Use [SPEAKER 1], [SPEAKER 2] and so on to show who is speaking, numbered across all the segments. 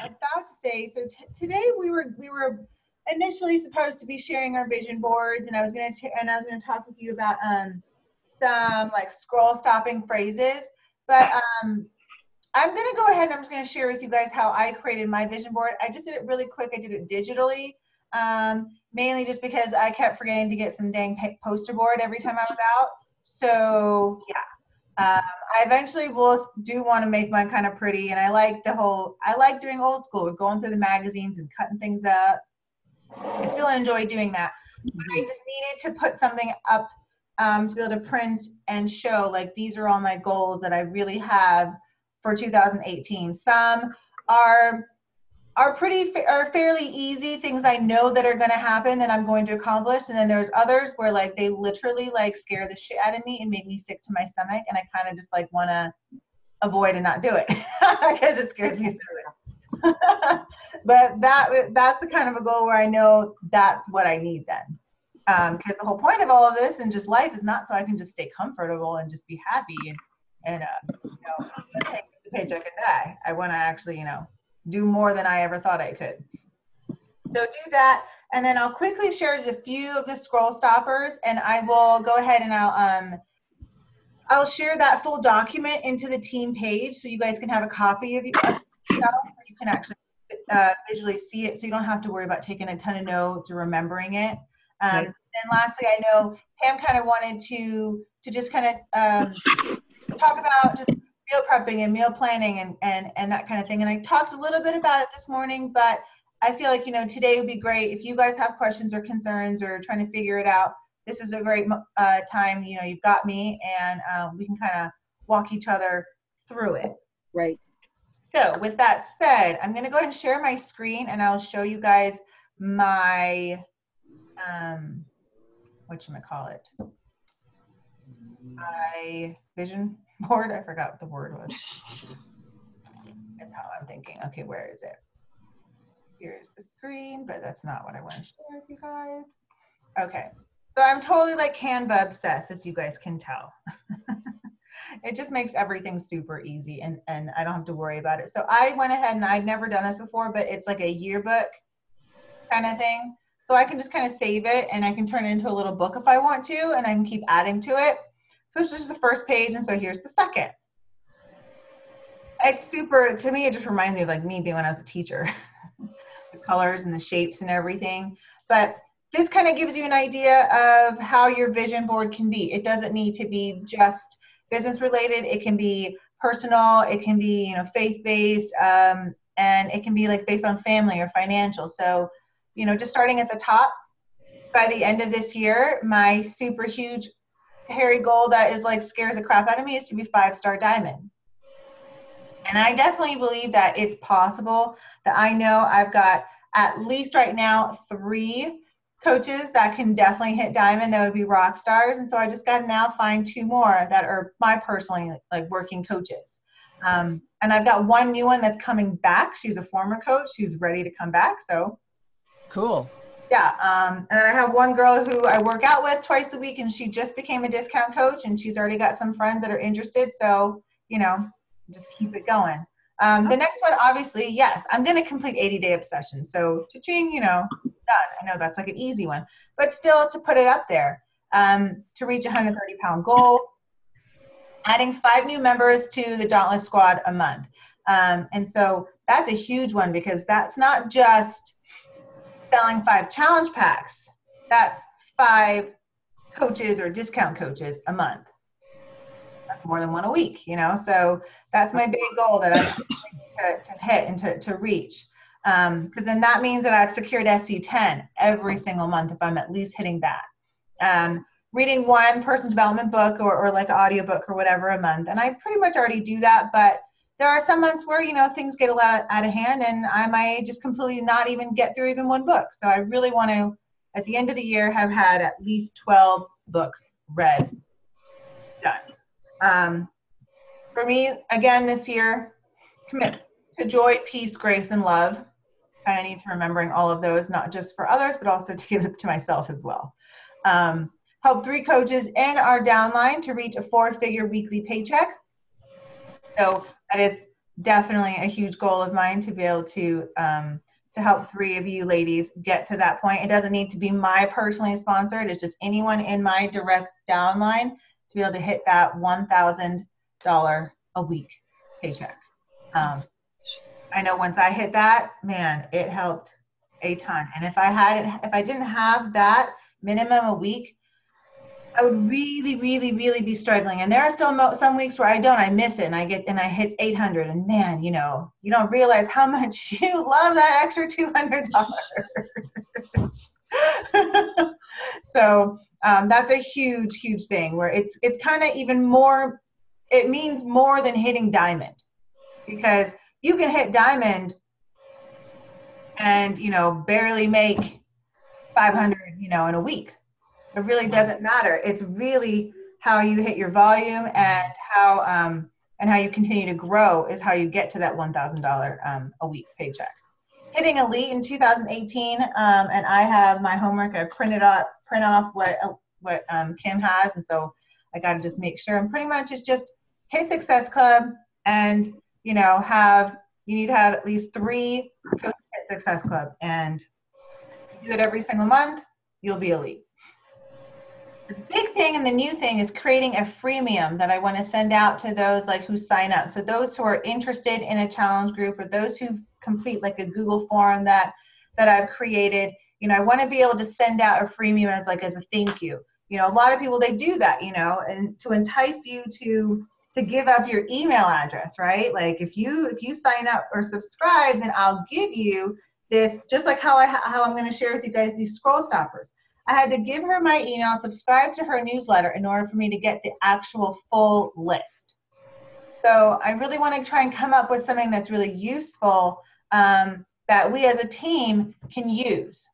[SPEAKER 1] about to say, so today we were initially supposed to be sharing our vision boards, and I was gonna talk with you about some like scroll stopping phrases, but I'm gonna go ahead and I'm just gonna share with you guys how I created my vision board. I just did it really quick. I did it digitally, mainly just because I kept forgetting to get some dang poster board every time I was out. So yeah. I eventually do want to make mine kind of pretty, and I like doing old school. We're going through the magazines and cutting things up. I still enjoy doing that. But I just needed to put something up to be able to print and show, like, these are all my goals that I really have for 2018. Some are fairly easy things I know that are going to happen that I'm going to accomplish, and then there's others where like they literally like scare the shit out of me and make me sick to my stomach, and I kind of just like want to avoid and not do it because it scares me silly. But that's the kind of a goal where I know that's what I need then, because the whole point of all of this and just life is not so I can just stay comfortable and just be happy and take the paycheck and die. I want to actually do more than I ever thought I could. So do that, and then I'll quickly share just a few of the scroll stoppers, and I will go ahead and I'll share that full document into the team page so you guys can have a copy of yourself, so you can actually visually see it, so you don't have to worry about taking a ton of notes or remembering it. Right. And lastly, I know Pam kind of wanted to just kind of talk about just meal prepping and meal planning and that kind of thing. And I talked a little bit about it this morning, but I feel like, today would be great. If you guys have questions or concerns or trying to figure it out, this is a great time. You've got me, and we can kind of walk each other through it.
[SPEAKER 2] Right.
[SPEAKER 1] So with that said, I'm going to go ahead and share my screen, and I'll show you guys my, whatchamacallit, my vision board. I forgot what the word was. That's how I'm thinking. Okay, where is it? Here's the screen, but that's not what I want to share with you guys. Okay, so I'm totally like Canva obsessed, as you guys can tell. It just makes everything super easy, and I don't have to worry about it. So I went ahead, and I'd never done this before, but it's like a yearbook kind of thing. So I can just kind of save it, and I can turn it into a little book if I want to, and I can keep adding to it. So it's just the first page, and so here's the second. It's super, to me, it just reminds me of like me being when I was a teacher. The colors and the shapes and everything. But this kind of gives you an idea of how your vision board can be. It doesn't need to be just business related. It can be personal. It can be, faith-based, and it can be like based on family or financial. So, just starting at the top, by the end of this year, my super huge, hairy goal that is like scares the crap out of me is to be 5-star diamond. And I definitely believe that it's possible. That I know I've got at least right now 3 coaches that can definitely hit diamond, that would be rock stars. And so I just got to now find 2 more that are my personally like working coaches. And I've got 1 new one that's coming back. She's a former coach. She's ready to come back. So
[SPEAKER 3] cool.
[SPEAKER 1] Yeah. And then I have 1 girl who I work out with twice a week, and she just became a discount coach, and she's already got some friends that are interested. So, just keep it going. The next one, obviously, yes, I'm going to complete 80-day obsession. So, cha-ching, done. I know that's like an easy one, but still to put it up there, to reach a 130-pound goal, adding 5 new members to the Dauntless squad a month. And so that's a huge one, because that's not just selling 5 challenge packs. That's 5 coaches or discount coaches a month. That's more than 1 a week, so that's my big goal that I'm to hit and to reach. Because then that means that I've secured SC10 every single month if I'm at least hitting that. Reading 1 personal development book or like an audio book or whatever a month. And I pretty much already do that, but there are some months where, things get a lot out of hand, and I might just completely not even get through even 1 book. So I really want to, at the end of the year, have had at least 12 books read, done. For me, again, this year, commit to joy, peace, grace, and love. Kind of need to remembering all of those, not just for others, but also to give it to myself as well. Help 3 coaches in our downline to reach a 4-figure weekly paycheck. So that is definitely a huge goal of mine to be able to help 3 of you ladies get to that point. It doesn't need to be my personally sponsored. It's just anyone in my direct downline to be able to hit that $1,000 a week paycheck. I know once I hit that, man, it helped a ton. And if I didn't have that minimum a week, I would really, really, really be struggling. And there are still some weeks where I miss it, and I hit 800. And man, you don't realize how much you love that extra $200. So that's a huge, huge thing where it's kind of even more. It means more than hitting diamond, because you can hit diamond and barely make 500 in a week. It really doesn't matter. It's really how you hit your volume and how you continue to grow is how you get to that $1,000 a week paycheck. Hitting elite in 2018, and I have my homework. I print off what Kim has, and so I got to just make sure. And pretty much it's just hit Success Club, and you need to have at least 3 coaches at Success Club, and if you do it every single month, you'll be elite. The big thing and the new thing is creating a freemium that I want to send out to those who sign up. So those who are interested in a challenge group, or those who complete a Google form that I've created, I want to be able to send out a freemium as a thank you. A lot of people, they do that, and to entice you to give up your email address, right? If you sign up or subscribe, then I'll give you this, just like how I'm going to share with you guys these scroll stoppers. I had to give her my email, subscribe to her newsletter in order for me to get the actual full list. So I really want to try and come up with something that's really useful that we as a team can use.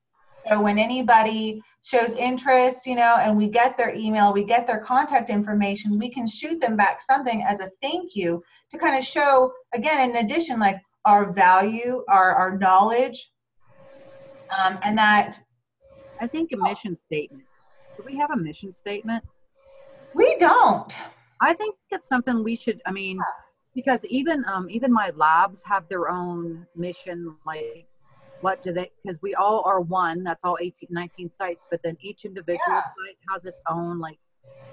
[SPEAKER 1] So when anybody shows interest, and we get their email, we get their contact information, we can shoot them back something as a thank you to kind of show, again, in addition, our value, our knowledge, and that.
[SPEAKER 2] I think a mission statement. Do we have a mission statement?
[SPEAKER 1] We don't.
[SPEAKER 2] I think it's something we should, because even my labs have their own mission, what do they, because we all are one, that's all 19 sites, but then each individual site has its own,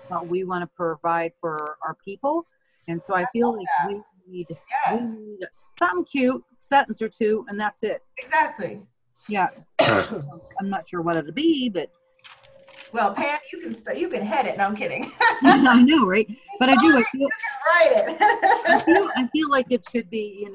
[SPEAKER 2] what we want to provide for our people. And so I feel we need something cute, sentence or 2, and that's it.
[SPEAKER 1] Exactly.
[SPEAKER 2] Yeah. I'm not sure what it'll be, but.
[SPEAKER 1] Well, Pam, you can head it. No, I'm kidding.
[SPEAKER 2] I know, right? But I do. I feel.
[SPEAKER 1] Write it.
[SPEAKER 2] I feel like it should be,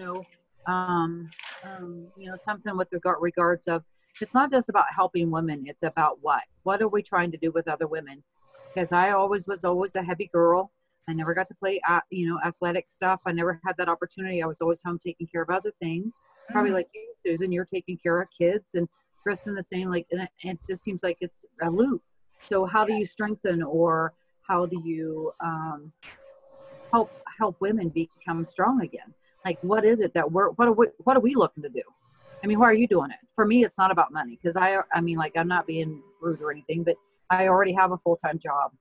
[SPEAKER 2] something with regards of. It's not just about helping women. It's about what? What are we trying to do with other women? Because I was always a heavy girl. I never got to play, athletic stuff. I never had that opportunity. I was always home taking care of other things. Probably like you, Susan, you're taking care of kids, and Kristen the same. And it just seems like it's a loop. So how do you strengthen, or how do you help women become strong again? What is it that what are we looking to do? Why are you doing it? For me, it's not about money, because I'm not being rude or anything, but I already have a full-time job.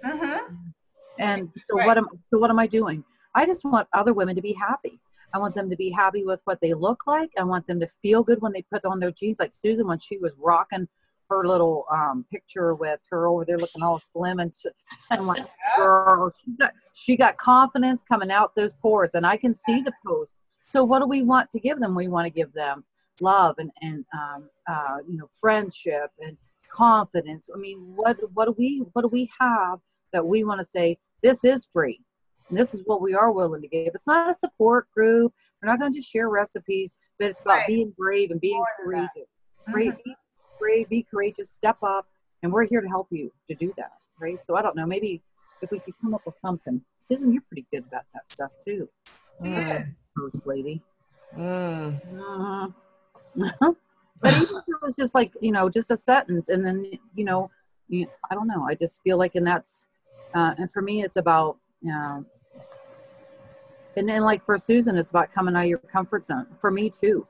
[SPEAKER 1] Mm-hmm.
[SPEAKER 2] And so what am I doing? I just want other women to be happy. I want them to be happy with what they look like. I want them to feel good when they put on their jeans. Like Susan, when she was rocking her little picture with her over there looking all slim, and I'm like, girl, she got confidence coming out those pores, and I can see the posts. So what do we want to give them? We want to give them love and friendship and confidence. What do we have that we want to say, this is free? And this is what we are willing to give. It's not a support group. We're not going to just share recipes, but it's about being brave and being courageous. Mm-hmm. Be courageous, step up, and we're here to help you to do that, right? So I don't know, maybe if we could come up with something. Susan, you're pretty good about that stuff too. Post lady. But even if it was just just a sentence, and then I don't know. I just feel like, and that's and for me, it's about. And then for Susan, it's about coming out of your comfort zone. For me too.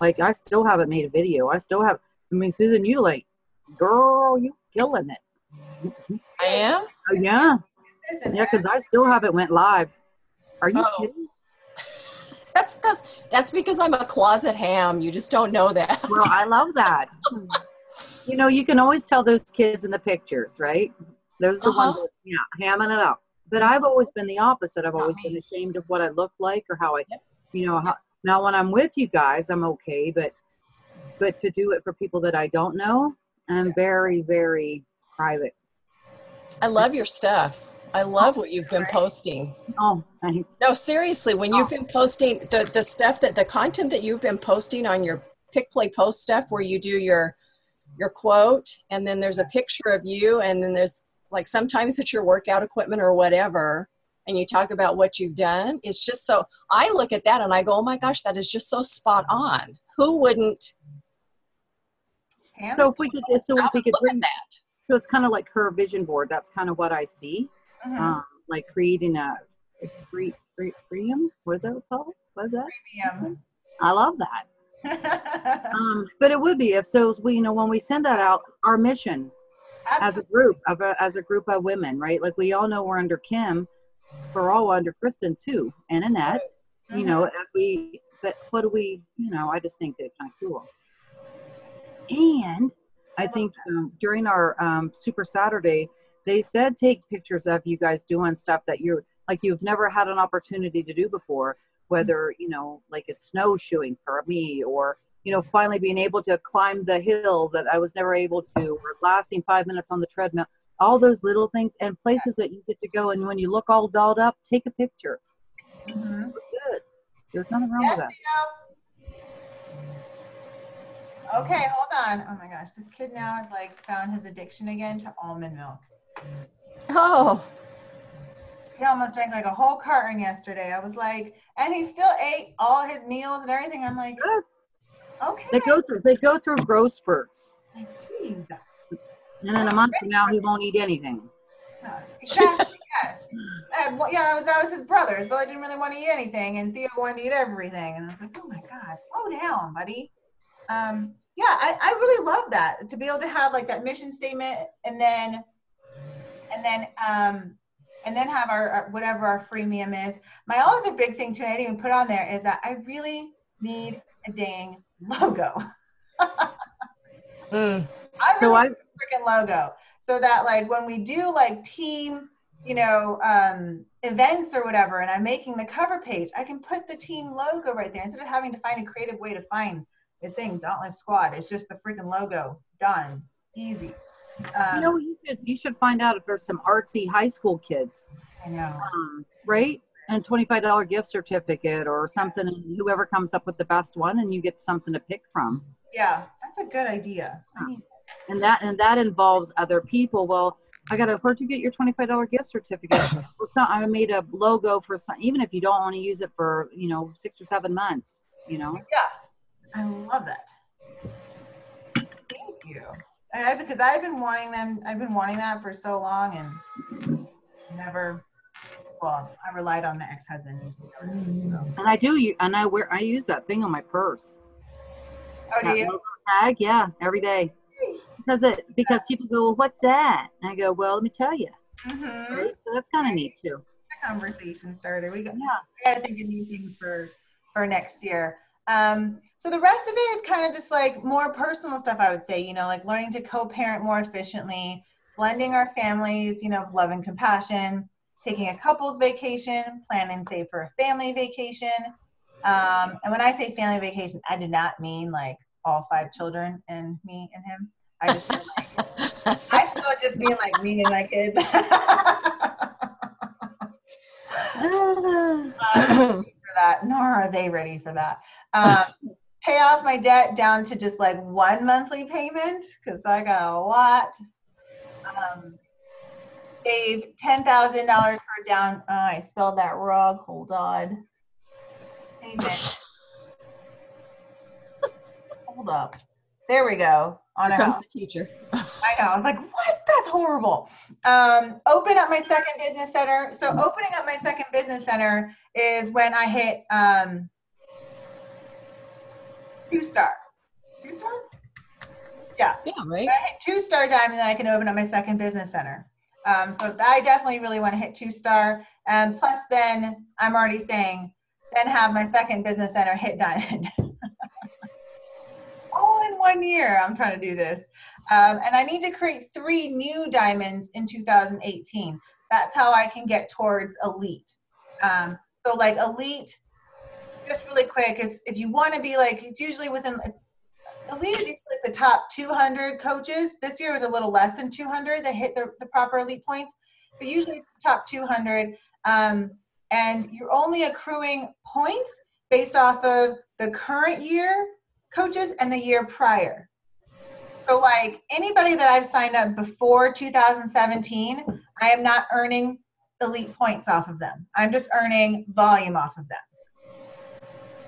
[SPEAKER 2] I still haven't made a video. Susan, you girl, you killing it.
[SPEAKER 3] I am?
[SPEAKER 2] Oh, yeah. Yeah, because I still haven't went live. Are you kidding?
[SPEAKER 3] That's because I'm a closet ham. You just don't know that.
[SPEAKER 2] Well, I love that. You know, you can always tell those kids in the pictures, right? Those are the ones that, hamming it up. But I've always been the opposite. I've always been ashamed of what I look like or how I, now when I'm with you guys, I'm okay. But to do it for people that I don't know, I'm very, very private.
[SPEAKER 3] I love your stuff. I love what you've been posting.
[SPEAKER 2] Oh, thanks.
[SPEAKER 3] No, seriously, when you've been posting the stuff the content that you've been posting on your Pick Play Post stuff, where you do your quote, and then there's a picture of you, and then there's like sometimes it's your workout equipment or whatever, and you talk about what you've done. It's just so, I look at that and I go, oh my gosh, that is just so spot on. Who wouldn't?
[SPEAKER 2] So if we could bring that. So it's kind of like her vision board. That's kind of what I see. Like creating a freemium. What is that called? What is that? Freemium. I love that. But it would be if so. We, when we send that out, our mission as a group of women, right? Like we all know we're under Kim, we're all under Kristen too, and Annette. But what do we? I just think they're kind of cool. And I think during our Super Saturday, they said take pictures of you guys doing stuff that you've never had an opportunity to do before, whether, like it's snowshoeing for me or, finally being able to climb the hill that I was never able to, or lasting 5 minutes on the treadmill, all those little things and places that you get to go. And when you look all dolled up, take a picture. Good. There's nothing wrong with that.
[SPEAKER 1] Okay, hold on. Oh my gosh, this kid now has found his addiction again to almond milk.
[SPEAKER 3] Oh.
[SPEAKER 1] He almost drank a whole carton yesterday. I was like, and he still ate all his meals and everything. I'm like, okay.
[SPEAKER 2] They go through growth spurts.
[SPEAKER 1] Jeez.
[SPEAKER 2] And in a month from now, he won't eat anything.
[SPEAKER 1] Exactly. Yes. And that was his brother's, but I didn't really want to eat anything, and Theo wanted to eat everything, and I was like, oh my God, slow down, buddy. I really love that, to be able to have that mission statement and then have our whatever our freemium is. My other big thing too, I didn't even put on there, is that I really need a dang logo. I really need a freaking logo, so that when we do team events or whatever, and I'm making the cover page, I can put the team logo right there instead of having to find a creative way to find it's saying Dauntless Squad. It's just the freaking logo. Done. Easy.
[SPEAKER 2] You should find out if there's some artsy high school kids.
[SPEAKER 1] I know.
[SPEAKER 2] Right? And $25 gift certificate or something, and whoever comes up with the best one, and you get something to pick from.
[SPEAKER 1] Yeah, that's a good idea.
[SPEAKER 2] And that involves other people. Well, where'd you get your $25 gift certificate? I made a logo for some, even if you don't want to use it for 6 or 7 months. Yeah.
[SPEAKER 1] I love that. Thank you. Because I've been wanting that for so long and never. Well, I relied on the ex-husband.
[SPEAKER 2] And I use that thing on my purse.
[SPEAKER 1] Oh, do you?
[SPEAKER 2] Logo tag, yeah, every day. Because people go, well, what's that? And I go, well, let me tell you. Right? So that's kind of neat too.
[SPEAKER 1] The conversation started. We got to think of new things for next year. So the rest of it is kind of just more personal stuff, I would say, learning to co-parent more efficiently, blending our families, of love and compassion, taking a couple's vacation, planning, say, for a family vacation. And when I say family vacation, I do not mean all 5 children and me and him. I just mean I still just mean me and my kids. For that, nor are they ready for that. Pay off my debt down to just 1 monthly payment, because I got a lot. Save $10,000 for down. I spelled that wrong. Hold on. Payment. Hold up. There we go.
[SPEAKER 3] Here comes the teacher.
[SPEAKER 1] I know. I was like, what? That's horrible. Open up my second business center. So opening up my second business center is when I hit 2-star. 2-star? Yeah.
[SPEAKER 3] Yeah, right.
[SPEAKER 1] When I hit 2-star diamond, then I can open up my second business center. So I definitely really want to hit 2-star. Plus then I'm already saying then have my second business center hit diamond. All in 1 year, I'm trying to do this. And I need to create 3 new diamonds in 2018. That's how I can get towards elite. So like elite, just really quick, is if you want to be like, it's usually within, elite is usually like the top 200 coaches. This year was a little less than 200 that hit the proper elite points, but usually it's the top 200. And you're only accruing points based off of the current year coaches and the year prior. So like anybody that I've signed up before 2017, I am not earning elite points off of them. I'm just earning volume off of them,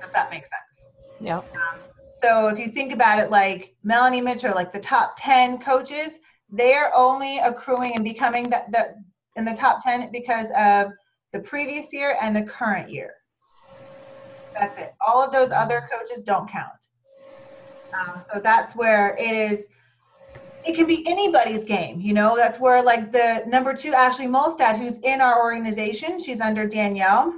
[SPEAKER 1] if that makes sense.
[SPEAKER 3] Yeah.
[SPEAKER 1] So if you think about it, like Melanie Mitchell, like the top 10 coaches, they're only accruing and becoming in the top 10 because of the previous year and the current year. That's it. All of those other coaches don't count. So that's where it can be anybody's game, you know. That's where like the number 2, Ashley Molstad, who's in our organization, she's under Danielle,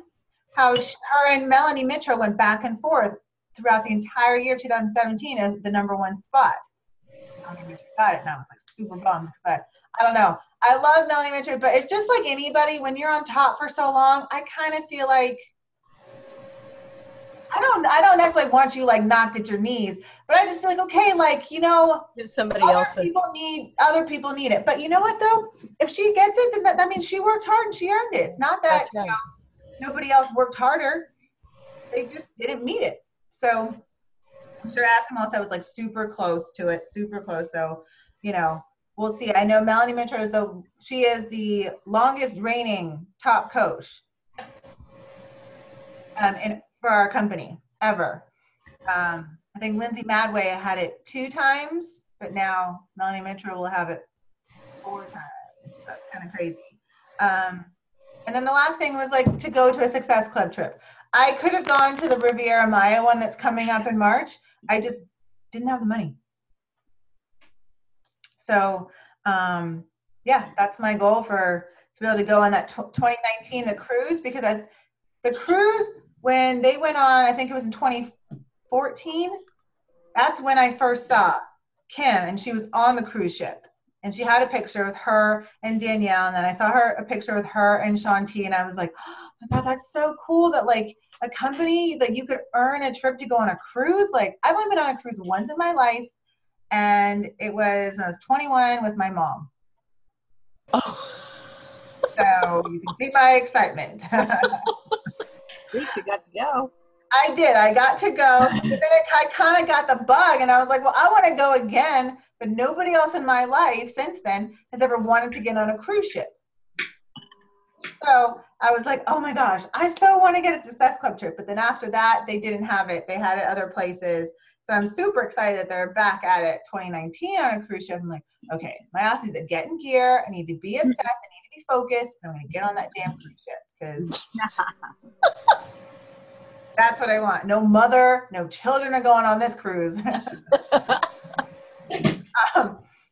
[SPEAKER 1] how her and Melanie Mitchell went back and forth throughout the entire year of 2017 as the number 1 spot. Melanie Mitchell got it now. I'm like super bummed, but I don't know. I love Melanie Mitchell, but it's just like anybody, when you're on top for so long, I kind of feel like I don't necessarily want you like knocked at your knees, but I just feel like, okay, like, you know,
[SPEAKER 3] Give somebody else
[SPEAKER 1] other people need it. But you know what though? If she gets it, then that means she worked hard and she earned it. It's not that
[SPEAKER 3] right.
[SPEAKER 1] You know, nobody else worked harder. They just didn't meet it. So I'm sure Askamos, I was like super close to it, super close. So, you know, we'll see. I know Melanie Mitchell is the longest reigning top coach for our company ever. I think Lindsay Madway had it 2 times, but now Melanie Mitchell will have it 4 times. That's kind of crazy. And then the last thing was like to go to a Success Club trip. I could have gone to the Riviera Maya one that's coming up in March. I just didn't have the money. So yeah, that's my goal to be able to go on that 2019, the cruise, because the cruise, when they went on, I think it was in 2014, that's when I first saw Kim, and she was on the cruise ship. And she had a picture with her and Danielle, and then I saw a picture with her and Shanti, and I was like, oh my God, that's so cool that like a company, like you could earn a trip to go on a cruise. Like I've only been on a cruise once in my life, and it was when I was 21 with my mom.
[SPEAKER 3] Oh.
[SPEAKER 1] So you can see my excitement.
[SPEAKER 2] At least you got to go.
[SPEAKER 1] I did. I got to go. But then I kind of got the bug, and I was like, well, I want to go again. But nobody else in my life since then has ever wanted to get on a cruise ship. So I was like, oh my gosh, I so want to get a Success Club trip. But then after that, they didn't have it. They had it other places. So I'm super excited that they're back at it 2019 on a cruise ship. I'm like, okay, my ass needs to get in gear. I need to be obsessed. I need to be focused. And I'm going to get on that damn cruise ship because that's what I want. No mother, no children are going on this cruise.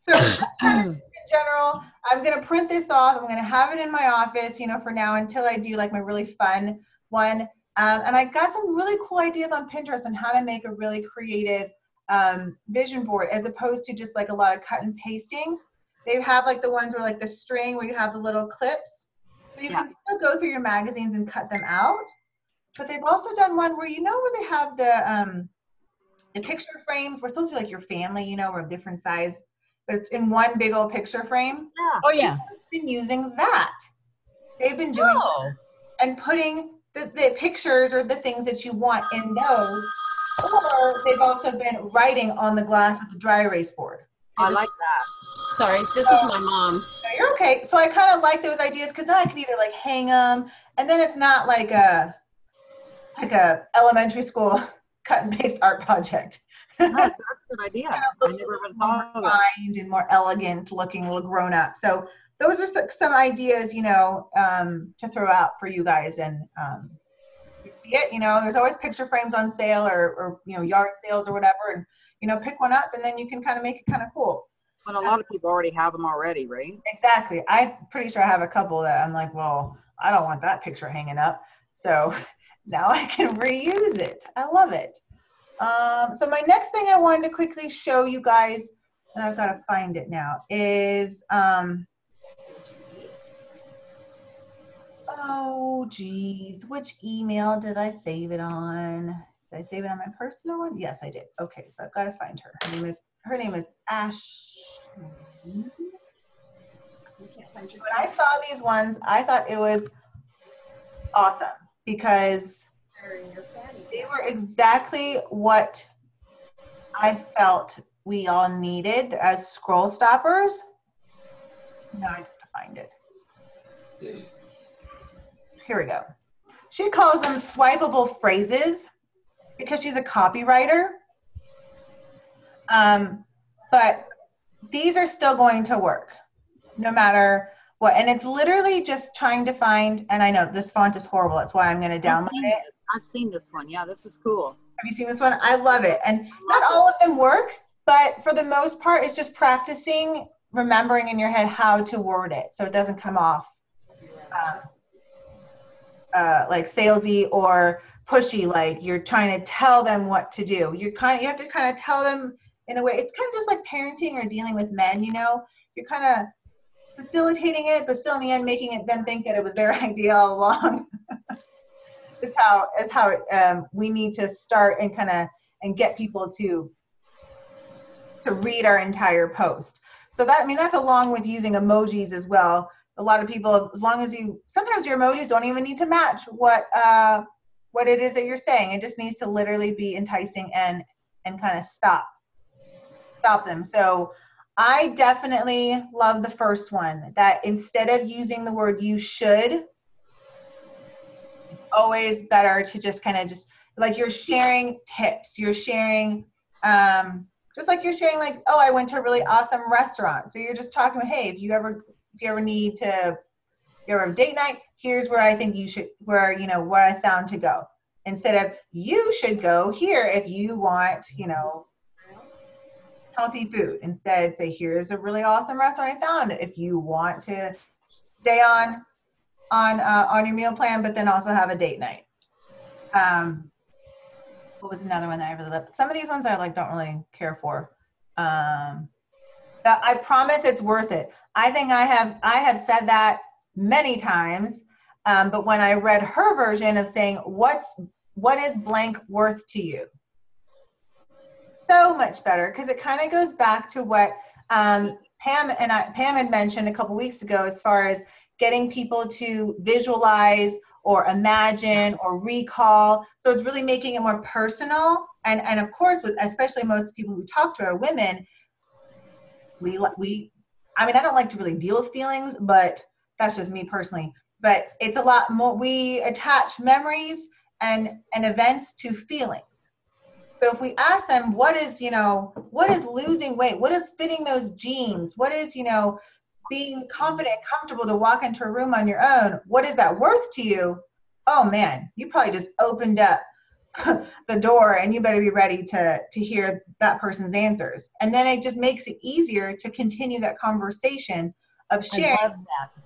[SPEAKER 1] So kind of in general, I'm going to print this off. I'm going to have it in my office, you know, for now until I do like my really fun one. And I got some really cool ideas on Pinterest on how to make a really creative vision board as opposed to just like a lot of cut and pasting. They have like the ones where like the string where you have the little clips. So you can still go through your magazines and cut them out. But they've also done one where, you know, where they have the picture frames were supposed to be like your family, you know, or of different size, but it's in one big old picture frame.
[SPEAKER 2] Yeah.
[SPEAKER 3] Oh yeah.
[SPEAKER 1] They've been using that. They've been doing and putting the pictures or the things that you want in those. Or they've also been writing on the glass with the dry erase board.
[SPEAKER 2] I like that.
[SPEAKER 3] Sorry, this is my mom.
[SPEAKER 1] No, you're okay. So I kind of like those ideas because then I could either like hang them, and then it's not like a elementary school cut and paste art project.
[SPEAKER 2] No, that's a good idea.
[SPEAKER 1] Kind of
[SPEAKER 2] I
[SPEAKER 1] looks
[SPEAKER 2] never even
[SPEAKER 1] more
[SPEAKER 2] thought of it.
[SPEAKER 1] refined and more elegant looking, a little grown up. So those are some ideas, you know, to throw out for you guys. And you see it, you know, there's always picture frames on sale or you know, yard sales or whatever, and you know, pick one up and then you can kind of make it kind of cool.
[SPEAKER 2] But a lot of people already have them already, right?
[SPEAKER 1] Exactly. I'm pretty sure I have a couple that I'm like, well, I don't want that picture hanging up. So Now I can reuse it. I love it. So my next thing I wanted to quickly show you guys, and I've got to find it now, is, oh geez, which email did I save it on? Did I save it on my personal one? Yes, I did. Okay, so I've got to find her. Her name is Ash. When I saw these ones, I thought it was awesome because they were exactly what I felt we all needed as scroll stoppers. Now I just have to find it. Here we go. She calls them swipeable phrases because she's a copywriter. But these are still going to work no matter what. And it's literally just trying to find, and I know this font is horrible. That's why I'm going to download it.
[SPEAKER 2] I've seen this one. Yeah, this is cool.
[SPEAKER 1] Have you seen this one? I love it. And not all of them work, but for the most part, it's just practicing, remembering in your head how to word it so it doesn't come off like salesy or pushy, like you're trying to tell them what to do. You have to kind of tell them in a way. It's kind of just like parenting or dealing with men, you know. You're kind of facilitating it, but still in the end making them think that it was their idea all along. is how we need to start and get people to read our entire post. So that's along with using emojis as well. A lot of people, sometimes your emojis don't even need to match what it is that you're saying. It just needs to literally be enticing and kind of stop them. So I definitely love the first one, that instead of using the word you should, it's always better to just like you're sharing tips. You're sharing, just like you're sharing like, oh, I went to a really awesome restaurant. So you're just talking about, hey, if you ever need to, you ever have a date night, here's where I think you should, where I found to go. Instead of you should go here if you want, healthy food. Instead, say, here's a really awesome restaurant I found if you want to stay on your meal plan, but then also have a date night. What was another one that I really loved? Some of these ones I don't really care for. But I promise it's worth it. I think I have said that many times, but when I read her version of saying, what is blank worth to you? So much better, because it kind of goes back to what Pam had mentioned a couple weeks ago, as far as getting people to visualize or imagine or recall. So it's really making it more personal. And of course, especially most people who talk to are women, I don't like to really deal with feelings, but that's just me personally. But it's a lot more, we attach memories and events to feelings. So if we ask them, what is losing weight? What is fitting those jeans? What is, being confident, comfortable to walk into a room on your own? What is that worth to you? Oh man, you probably just opened up the door, and you better be ready to hear that person's answers. And then it just makes it easier to continue that conversation of sharing.
[SPEAKER 2] I love that.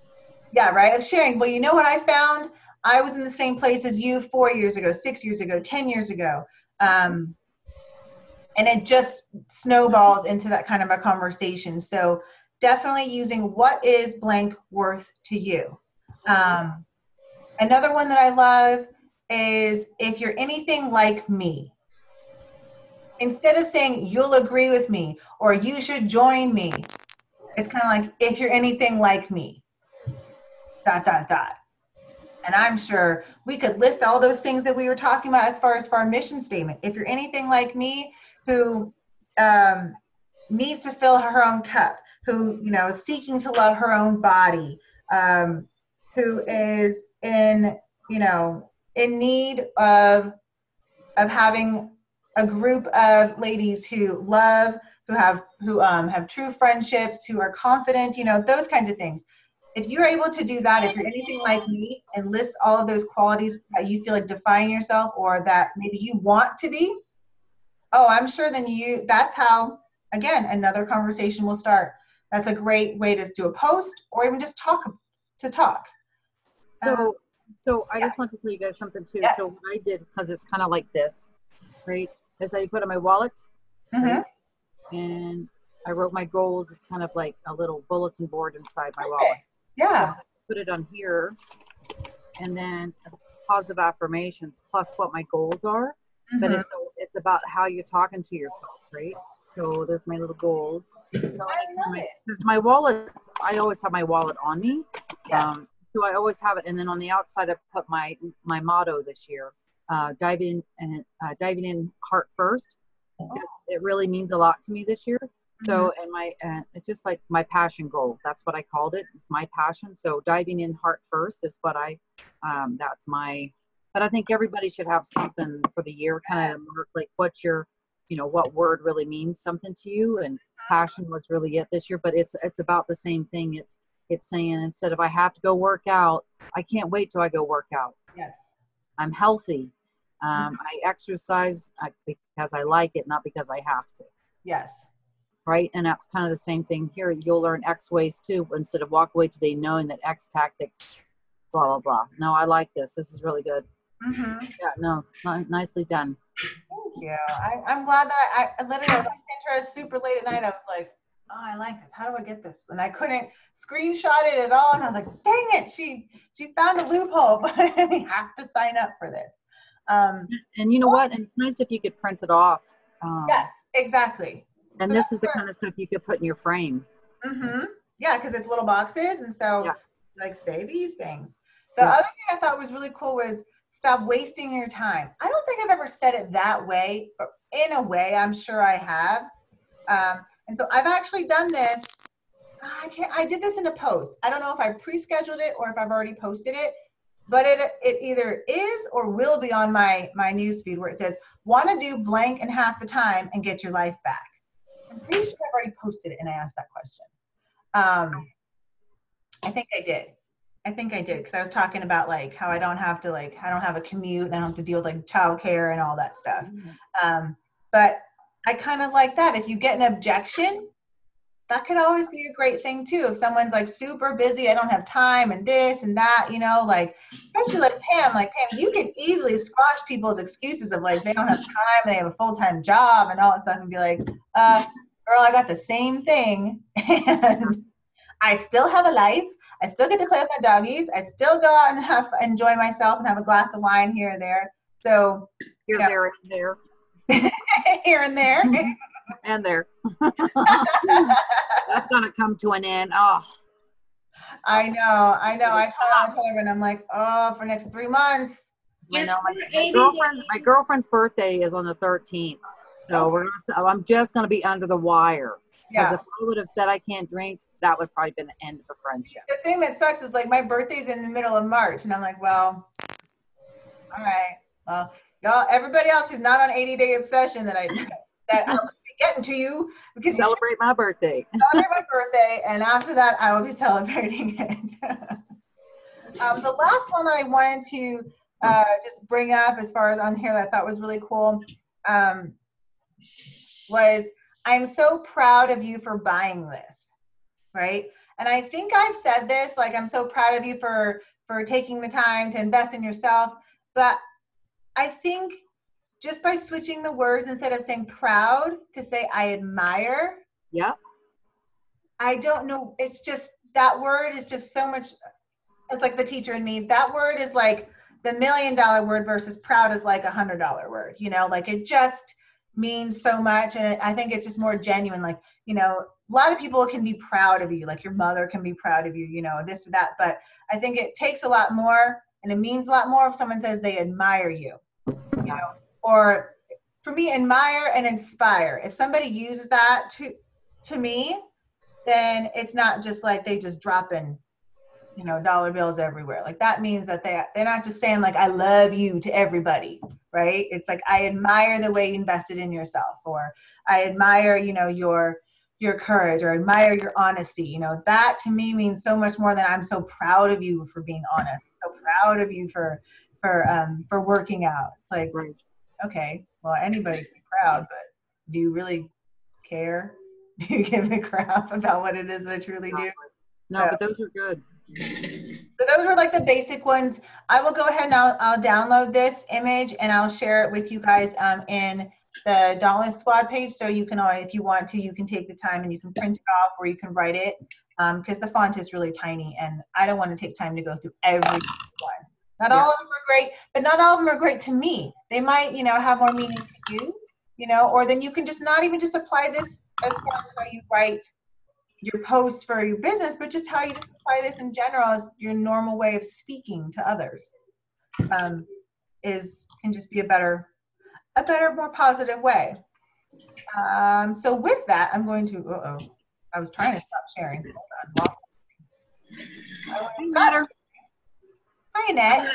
[SPEAKER 1] Yeah, right, of sharing. Well, you know what I found? I was in the same place as you 4 years ago, 6 years ago, 10 years ago. And it just snowballs into that kind of a conversation. So definitely using what is blank worth to you. Another one that I love is, if you're anything like me. Instead of saying you'll agree with me or you should join me, it's kind of like, if you're anything like me, ... And I'm sure we could list all those things that we were talking about as far as for our mission statement. If you're anything like me, who needs to fill her own cup, who is seeking to love her own body, who is in need of having a group of ladies who love, who have true friendships, who are confident, those kinds of things. If you're able to do that, if you're anything like me, and list all of those qualities that you feel like define yourself, or that maybe you want to be, oh, I'm sure then that's how, again, another conversation will start. That's a great way to do a post, or even just talk.
[SPEAKER 2] So So I
[SPEAKER 1] Yeah.
[SPEAKER 2] just want to tell you guys something too.
[SPEAKER 1] Yes.
[SPEAKER 2] So what I did, because it's kind of like this, right, is I put in my wallet,
[SPEAKER 1] Mm-hmm.
[SPEAKER 2] right, and I wrote my goals. It's kind of like a little bulletin board inside my wallet.
[SPEAKER 1] Perfect. Yeah.
[SPEAKER 2] So I put it on here, and then positive affirmations plus what my goals are. But
[SPEAKER 1] Mhm.
[SPEAKER 2] it's about how you're talking to yourself, right? So there's my little goals. So
[SPEAKER 1] I love it.
[SPEAKER 2] because my wallet, I always have my wallet on me.
[SPEAKER 1] Yeah.
[SPEAKER 2] So I always have it, and then on the outside I put my motto this year: diving in heart first, because it really means a lot to me this year. So and it's just like my passion goal. That's what I called it. It's my passion. So diving in heart first is what that's my. But I think everybody should have something for the year, kind of like what's your, what word really means something to you. And passion was really it this year. But it's about the same thing. It's saying, instead of I have to go work out, I can't wait till I go work out.
[SPEAKER 1] Yes.
[SPEAKER 2] I'm healthy. I exercise because I like it, not because I have to.
[SPEAKER 1] Yes.
[SPEAKER 2] Right? And that's kind of the same thing here. You'll learn X ways too, instead of walk away today knowing that X tactics, blah, blah, blah. No, I like this. This is really good.
[SPEAKER 1] Mm-hmm.
[SPEAKER 2] Yeah, no, nicely done.
[SPEAKER 1] Thank you. I'm glad that I literally was on Pinterest super late at night. I was like, oh, I like this. How do I get this? And I couldn't screenshot it at all. And I was like, dang it, she found a loophole, but we have to sign up for this.
[SPEAKER 2] And you know what? And it's nice if you could print it off.
[SPEAKER 1] Yes, exactly.
[SPEAKER 2] And
[SPEAKER 1] So
[SPEAKER 2] this is the kind of stuff you could put in your frame.
[SPEAKER 1] Mm-hmm. Yeah, because it's little boxes, and so like say these things. The
[SPEAKER 2] Yeah.
[SPEAKER 1] other thing I thought was really cool was stop wasting your time. I don't think I've ever said it that way, but in a way, I'm sure I have. And so I've actually done this. I did this in a post. I don't know if I pre-scheduled it or if I've already posted it, but it either is or will be on my newsfeed where it says, want to do blank in half the time and get your life back. I'm pretty sure I've already posted it and I asked that question. I think I did because I was talking about like how I don't have a commute and I don't have to deal with like childcare and all that stuff. But I kind of like that. If you get an objection, that could always be a great thing too. If someone's like super busy, I don't have time and this and that, like, especially like Pam, you can easily squash people's excuses of like, they don't have time, they have a full-time job and all that stuff and be like, girl, I got the same thing. And I still have a life. I still get to play with my doggies. I still go out and enjoy myself and have a glass of wine here and there. So
[SPEAKER 2] there and there.
[SPEAKER 1] Here and there.
[SPEAKER 2] And there. That's gonna come to an end. Oh.
[SPEAKER 1] I know. I told everyone, I'm like, oh, for next 3 months.
[SPEAKER 2] I know my girlfriend's birthday is on the 13th. So I'm just gonna be under the wire. Because if I would have said I can't drink, that would probably been the end of the friendship.
[SPEAKER 1] The thing that sucks is like my birthday's in the middle of March, and I'm like, well, all right, well, y'all, everybody else who's not on 80-day obsession that I'll be getting to you because you
[SPEAKER 2] celebrate my birthday.
[SPEAKER 1] Celebrate my birthday, and after that, I will be celebrating it. The last one that I wanted to just bring up as far as on here that I thought was really cool was, I'm so proud of you for buying this, right? And I think I've said this, like, I'm so proud of you for taking the time to invest in yourself. But I think just by switching the words, instead of saying proud, to say I admire.
[SPEAKER 2] Yeah.
[SPEAKER 1] I don't know. It's just, that word is just so much. It's like the teacher in me. That word is like the $1 million word versus proud is like $100 word, like it just means so much. And I think it's just more genuine. Like, a lot of people can be proud of you. Like your mother can be proud of you, this or that. But I think it takes a lot more and it means a lot more if someone says they admire you, or for me, admire and inspire. If somebody uses that to me, then it's not just like they just dropping, dollar bills everywhere. Like that means that they're not just saying like, I love you to everybody, right? It's like, I admire the way you invested in yourself, or I admire, your courage, or admire your honesty. That to me means so much more than I'm so proud of you for being honest. So proud of you for working out. It's like, okay, well, anybody can be proud, but do you really care? Do you give a crap about what it is that I truly do?
[SPEAKER 2] No, but those are good.
[SPEAKER 1] So those are like the basic ones. I will go ahead and I'll download this image and I'll share it with you guys in the Dauntless Squad page. So you can always, if you want to, you can take the time and you can print it off or you can write it because the font is really tiny and I don't want to take time to go through every one. Not all of them are great, but not all of them are great to me. They might, have more meaning to you, or then you can just not even just apply this as far as how you write your posts for your business, but just how you just apply this in general as your normal way of speaking to others can just be a better, more positive way. So with that, I'm going to, I was trying to stop sharing. Hold on, lost it. I want to stop sharing. Hi, Annette.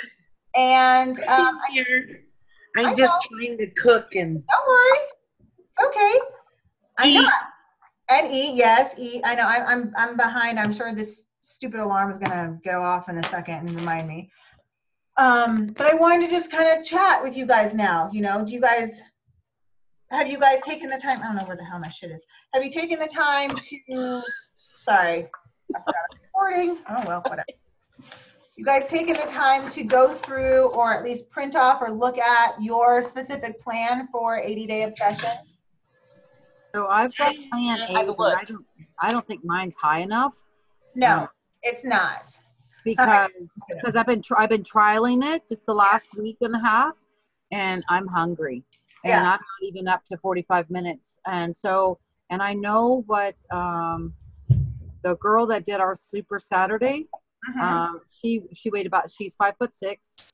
[SPEAKER 1] And
[SPEAKER 4] I'm just trying to cook and.
[SPEAKER 1] Don't worry. Okay. I know. And eat, yes, eat. I know. I'm behind. I'm sure this stupid alarm is gonna go off in a second and remind me. But I wanted to just kind of chat with you guys now. Have you guys taken the time? I don't know where the hell my shit is. Have you taken the time to? Sorry, I forgot I'm recording. Oh well, whatever. You guys taken the time to go through or at least print off or look at your specific plan for 80-day obsession?
[SPEAKER 2] So I've got plan A, but I don't think mine's high enough.
[SPEAKER 1] No, it's not.
[SPEAKER 2] Because I've been trialing it just the last week and a half, and I'm hungry, and I'm not even up to 45 minutes. And I know what the girl that did our Super Saturday. She weighed she's 5'6",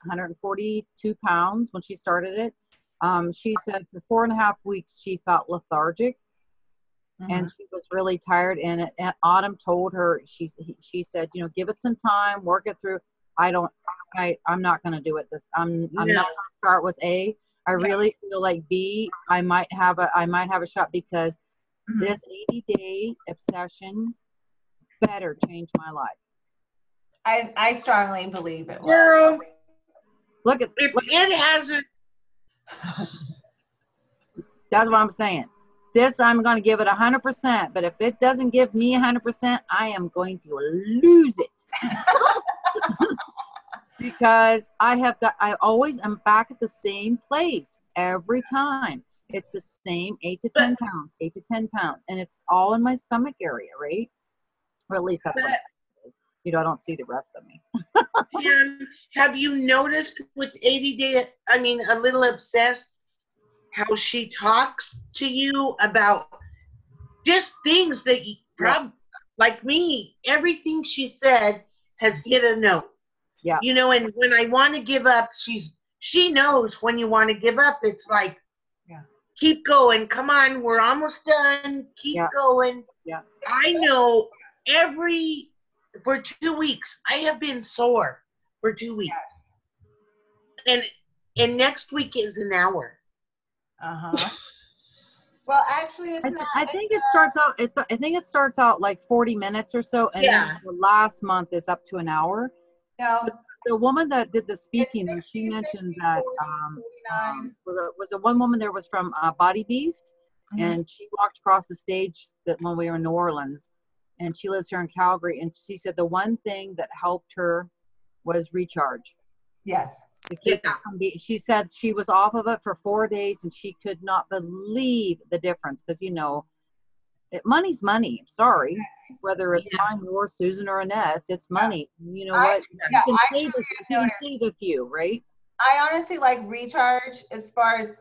[SPEAKER 2] 142 pounds when she started it. She said for 4.5 weeks she felt lethargic and she was really tired. And Autumn told her, she said, give it some time, work it through. I'm not going to do it I'm not going to start with A. I really feel like B, I might have a shot because this 80-day obsession better change my life.
[SPEAKER 1] I strongly believe it will.
[SPEAKER 4] Girl,
[SPEAKER 1] it
[SPEAKER 4] hasn't.
[SPEAKER 2] That's what I'm saying. This, I'm going to give it 100%, but if it doesn't give me 100%, I am going to lose it. Because I always am back at the same place every time. It's the same 8 to 10 pounds, 8 to 10 pounds. And it's all in my stomach area, right? Or at least that's what it is. I don't see the rest of me.
[SPEAKER 4] And have you noticed with 80-day, a little obsessed, how she talks to you about just things that like me, everything she said has hit a note.
[SPEAKER 2] Yeah.
[SPEAKER 4] And when I want to give up, she knows when you want to give up, it's like, keep going. Come on, we're almost done. Keep going.
[SPEAKER 2] Yeah.
[SPEAKER 4] I know for 2 weeks, I have been sore for 2 weeks. And next week is an hour.
[SPEAKER 1] Well, actually, it's not.
[SPEAKER 2] I think it starts out. I think it starts out like 40 minutes or so, and then the last month is up to an hour.
[SPEAKER 1] No.
[SPEAKER 2] The woman that did the speaking, she mentioned that was a one woman there was from Body Beast, and she walked across the stage when we were in New Orleans, and she lives here in Calgary, and she said the one thing that helped her was recharge.
[SPEAKER 1] Yes.
[SPEAKER 2] She said she was off of it for 4 days and she could not believe the difference because money's money. I'm sorry, whether it's mine, yours, Susan, or Annette's, it's money. You know what? You can save a few, right?
[SPEAKER 1] I honestly like recharge as far as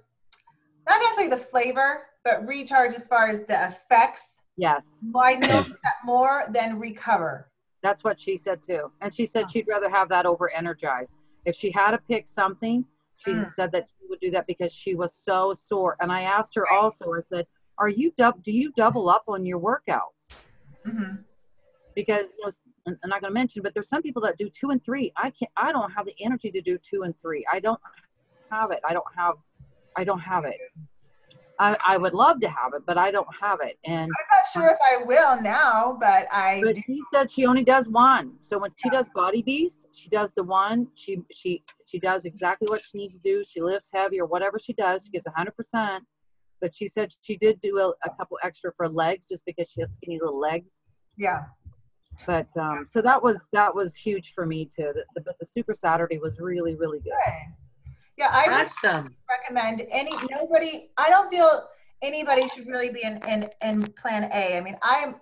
[SPEAKER 1] not necessarily the flavor, but recharge as far as the effects.
[SPEAKER 2] Yes.
[SPEAKER 1] I know that more than recover.
[SPEAKER 2] That's what she said too, and she said she'd rather have that over energize. If she had to pick something, she said that she would do that because she was so sore. And I asked her also, I said, do you double up on your workouts? Because I'm not going to mention, but there's some people that do 2 and 3. I don't have the energy to do 2 and 3. I don't have it. I don't have it. I would love to have it, but I don't have it. And
[SPEAKER 1] I'm not sure if I will now, but
[SPEAKER 2] she said she only does one. So when she does Body Beast, she does the one. She does exactly what she needs to do. She lifts heavy or whatever she does. She gets 100%. But she said she did do a couple extra for legs just because she has skinny little legs.
[SPEAKER 1] Yeah.
[SPEAKER 2] But so that was huge for me too. The Super Saturday was really, really good.
[SPEAKER 1] Good. Yeah, I just
[SPEAKER 4] Awesome.
[SPEAKER 1] recommend I don't feel anybody should really be in plan A. I mean, I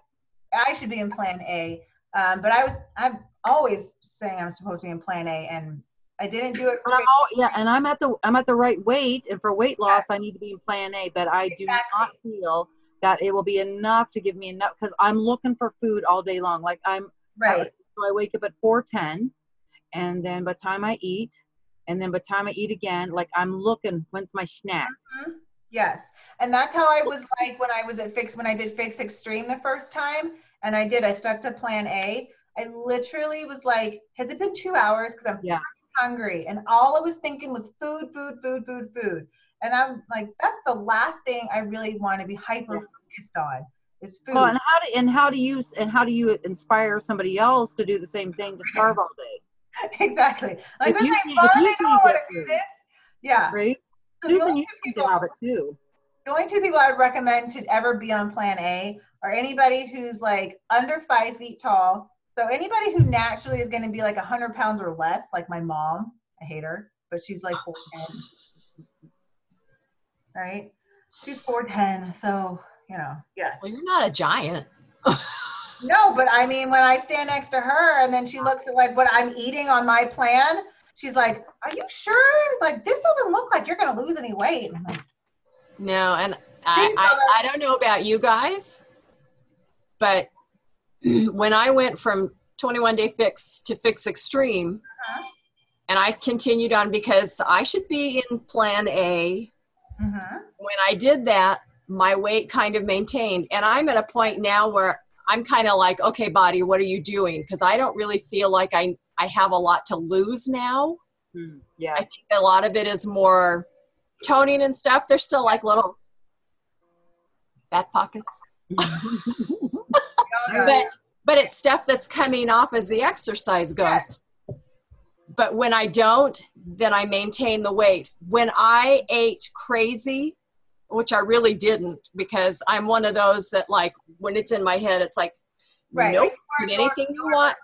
[SPEAKER 1] should be in plan A. But I'm always saying I'm supposed to be in plan A, and I didn't do it for
[SPEAKER 2] But and I'm at the right weight, and for weight loss, I need to be in plan A. But I do not feel that it will be enough to give me enough, because I'm looking for food all day long. Like
[SPEAKER 1] right.
[SPEAKER 2] So I wake up at 4:10, and then by the time I eat, and then by the time I eat again, like I'm looking, when's my snack?
[SPEAKER 1] Mm-hmm. Yes. And that's how I was like when I did Fix Extreme the first time, and I stuck to plan A. I literally was like, has it been 2 hours? Because I'm hungry. And all I was thinking was food, food, food, food, food. And I'm like, that's the last thing I really want to be hyper focused on is food.
[SPEAKER 2] Well, and how do you inspire somebody else to do the same thing, to starve all day?
[SPEAKER 1] Exactly. Like,
[SPEAKER 2] If
[SPEAKER 1] this
[SPEAKER 2] you
[SPEAKER 1] ain't fun. I don't want to do this. Yeah.
[SPEAKER 2] Right?
[SPEAKER 1] So
[SPEAKER 2] Susan, you can get out of it too.
[SPEAKER 1] The only two people I would recommend to ever be on plan A are anybody who's like under 5 feet tall. So anybody who naturally is going to be like 100 pounds or less, like my mom. I hate her, but she's like 4'10". Right? She's 4'10", so, yes.
[SPEAKER 3] Well, you're not a giant.
[SPEAKER 1] No, but I mean, when I stand next to her and then she looks at like what I'm eating on my plan, she's like, are you sure? Like, this doesn't look like you're going to lose any weight. And I'm like,
[SPEAKER 3] no, and I don't know about you guys, but when I went from 21 Day Fix to Fix Extreme, and I continued on because I should be in plan A. When I did that, my weight kind of maintained. And I'm at a point now where I'm kind of like, okay, body, what are you doing? Because I don't really feel like I have a lot to lose now.
[SPEAKER 2] Yeah.
[SPEAKER 3] I think a lot of it is more toning and stuff. There's still like little fat pockets. But it's stuff that's coming off as the exercise goes. Yes. But when I don't, then I maintain the weight. When I ate crazy, which I really didn't, because I'm one of those that, like, when it's in my head, it's like, nope, put anything you want.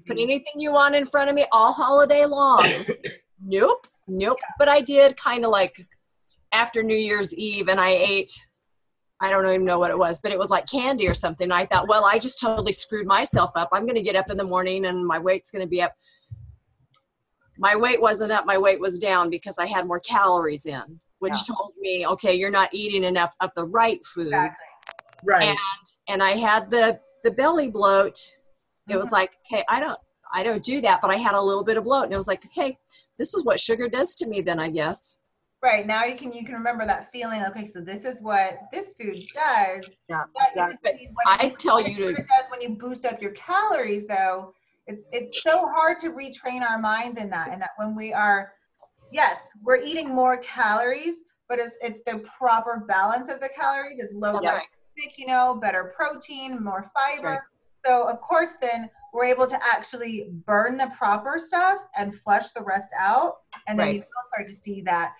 [SPEAKER 3] Put anything you want in front of me all holiday long. Nope. But I did kind of like after New Year's Eve, and I ate, I don't even know what it was, but it was like candy or something. I thought, well, I just totally screwed myself up. I'm going to get up in the morning and my weight's going to be up. My weight wasn't up. My weight was down because I had more calories in, which told me, okay, you're not eating enough of the right foods.
[SPEAKER 1] Exactly.
[SPEAKER 4] Right.
[SPEAKER 3] And I had the belly bloat. It was like, okay, I don't do that, but I had a little bit of bloat, and it was like, okay, this is what sugar does to me then, I guess.
[SPEAKER 1] Right. Now you can remember that feeling. Okay, so this is what this food does.
[SPEAKER 2] Yeah, exactly.
[SPEAKER 3] But I tell you
[SPEAKER 1] what it does when you boost up your calories, though. It's so hard to retrain our minds in that, and that when we are, yes, we're eating more calories, but it's the proper balance of the calories. It's low glycemic, better protein, more fiber.
[SPEAKER 3] Right.
[SPEAKER 1] So of course, then we're able to actually burn the proper stuff and flush the rest out, and then you will start to see that.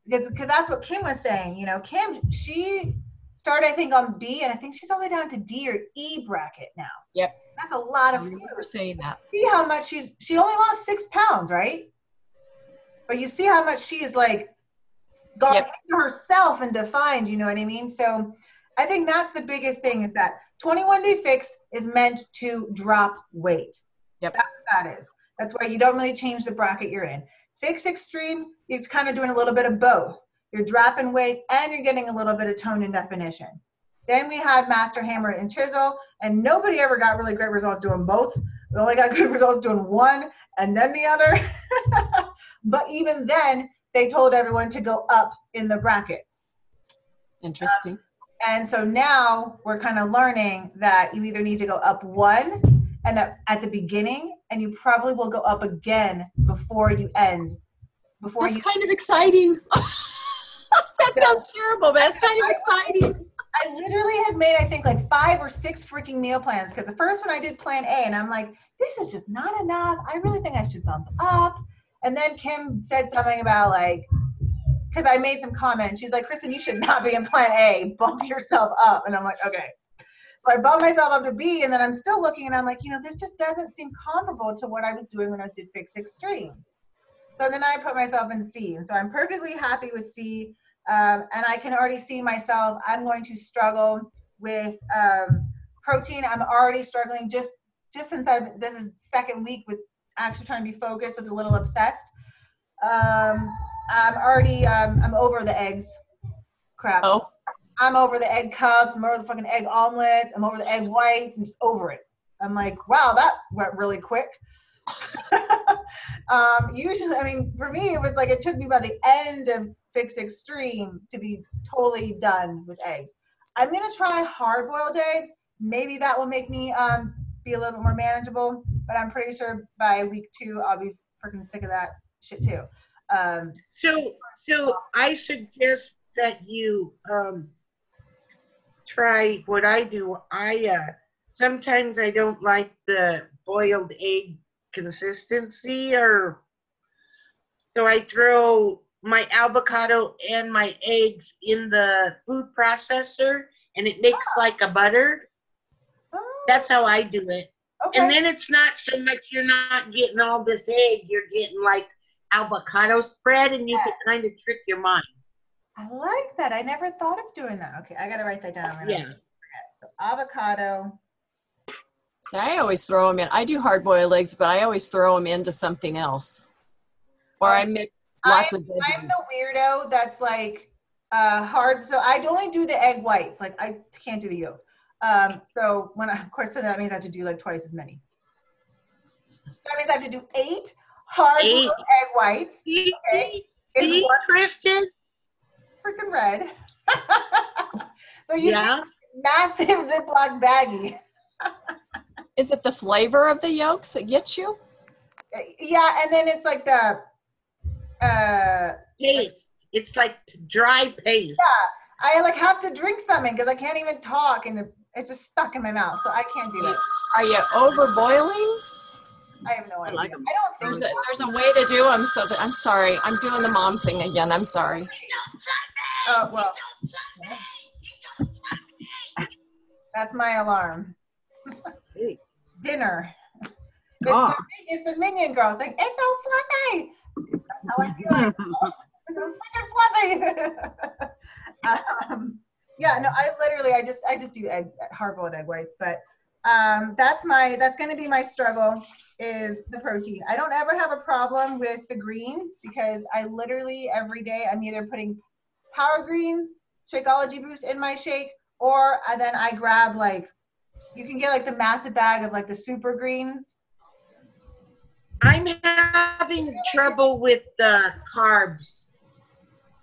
[SPEAKER 1] Because that's what Kim was saying. Kim, she started, I think, on B, and I think she's only down to D or E bracket now.
[SPEAKER 3] Yep.
[SPEAKER 1] That's a lot of food.
[SPEAKER 3] I remember saying that.
[SPEAKER 1] See how much she only lost 6 pounds, right? But you see how much she is like gone into herself and defined, you know what I mean? So I think that's the biggest thing, is that 21 Day Fix is meant to drop weight.
[SPEAKER 3] Yep.
[SPEAKER 1] That's what that is. That's why you don't really change the bracket you're in. Fix Extreme, it's kind of doing a little bit of both. You're dropping weight and you're getting a little bit of tone and definition. Then we had Master Hammer and Chisel, and nobody ever got really great results doing both. We only got good results doing one and then the other. But even then, they told everyone to go up in the brackets.
[SPEAKER 3] Interesting.
[SPEAKER 1] And so now we're kind of learning that you either need to go up one, and that at the beginning, and you probably will go up again before you end.
[SPEAKER 3] That's kind of exciting. That sounds terrible, but that's kind of exciting.
[SPEAKER 1] I literally had made, I think, like 5 or 6 freaking meal plans, because the first one I did plan A, and I'm like, this is just not enough. I really think I should bump up. And then Kim said something about, like, because I made some comments. She's like, Kristen, you should not be in plan A. Bump yourself up. And I'm like, okay. So I bumped myself up to B, and then I'm still looking, and I'm like, this just doesn't seem comparable to what I was doing when I did Fix Extreme. So then I put myself in C, and so I'm perfectly happy with C, and I can already see myself. I'm going to struggle with protein. I'm already struggling just since this is second week with actually trying to be focused with a little obsessed. I'm already I'm over the eggs. Crap.
[SPEAKER 3] Oh.
[SPEAKER 1] I'm over the egg cups. I'm over the fucking egg omelets. I'm over the egg whites. I'm just over it. I'm like, wow, that went really quick. Usually, I mean, for me, it was like it took me by the end of Fix Extreme to be totally done with eggs. I'm gonna try hard-boiled eggs. Maybe that will make me be a little bit more manageable. But I'm pretty sure by week 2, I'll be freaking sick of that shit too.
[SPEAKER 4] So I suggest that you try what I do. Sometimes I don't like the boiled egg consistency, so I throw my avocado and my eggs in the food processor, and it makes like a butter. That's how I do it.
[SPEAKER 1] Okay.
[SPEAKER 4] And then it's not so much, you're not getting all this egg, you're getting like avocado spread, and you can kind of trick your mind.
[SPEAKER 1] I like that. I never thought of doing that. Okay, I gotta write that down.
[SPEAKER 4] Yeah.
[SPEAKER 1] So avocado.
[SPEAKER 3] So I always throw them in. I do hard-boiled eggs, but I always throw them into something else. Or I mix lots of veggies.
[SPEAKER 1] I'm the weirdo that's like hard. So I only do the egg whites. Like I can't do the yolk. So of course, so that means I have to do like twice as many. That means I have to do 8 hard-boiled egg whites. Okay.
[SPEAKER 4] See, Kristen?
[SPEAKER 1] Freaking red. So you
[SPEAKER 4] see,
[SPEAKER 1] massive Ziploc baggie.
[SPEAKER 3] Is it the flavor of the yolks that gets you?
[SPEAKER 1] Yeah, and then it's like the
[SPEAKER 4] paste. It's like dry paste.
[SPEAKER 1] Yeah, I like have to drink something because I can't even talk, and it's just stuck in my mouth, so I can't do it.
[SPEAKER 3] Are you overboiling?
[SPEAKER 1] I have no idea.
[SPEAKER 2] like 'em.
[SPEAKER 1] I don't think
[SPEAKER 3] there's a way to do them. So that I'm sorry. I'm doing the mom thing again. I'm sorry.
[SPEAKER 1] Oh well. That's my alarm. Dinner. It's the Minion girl saying, "It's so fluffy." How I feel like, it's fluffy. Yeah, no, I just do hard-boiled egg whites, but that's going to be my struggle is the protein. I don't ever have a problem with the greens because I literally every day I'm either putting Power Greens, Shakeology Boost in my shake, or then I grab like, you can get like the massive bag of like the super greens.
[SPEAKER 4] I'm having trouble with the carbs.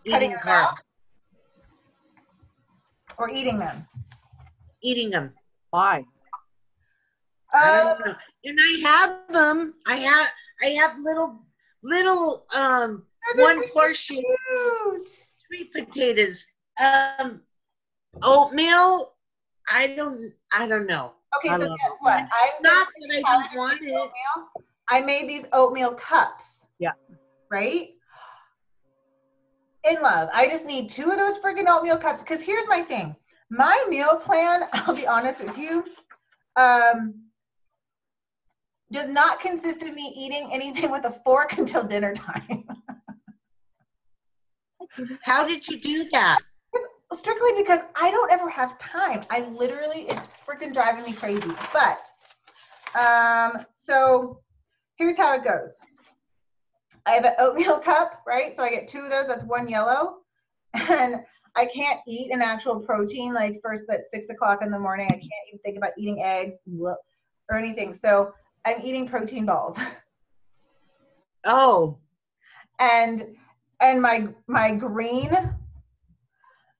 [SPEAKER 1] Cutting them out? Or eating them?
[SPEAKER 4] Eating them.
[SPEAKER 2] Why?
[SPEAKER 4] I don't know. And I have them. I have little one portion sweet potatoes. Oatmeal. I don't know.
[SPEAKER 1] Okay, so guess what?
[SPEAKER 4] Not that I don't want it.
[SPEAKER 1] I made these oatmeal cups.
[SPEAKER 2] Yeah.
[SPEAKER 1] Right? In love. I just need 2 of those freaking oatmeal cups. Because here's my thing. My meal plan, I'll be honest with you, does not consist of me eating anything with a fork until dinner time.
[SPEAKER 4] How did you do that?
[SPEAKER 1] Strictly because I don't ever have time. It's freaking driving me crazy. But, so here's how it goes. I have an oatmeal cup, right? So I get 2 of those, that's 1 yellow. And I can't eat an actual protein, like first at 6 o'clock in the morning. I can't even think about eating eggs or anything. So I'm eating protein balls.
[SPEAKER 4] Oh.
[SPEAKER 1] And my green,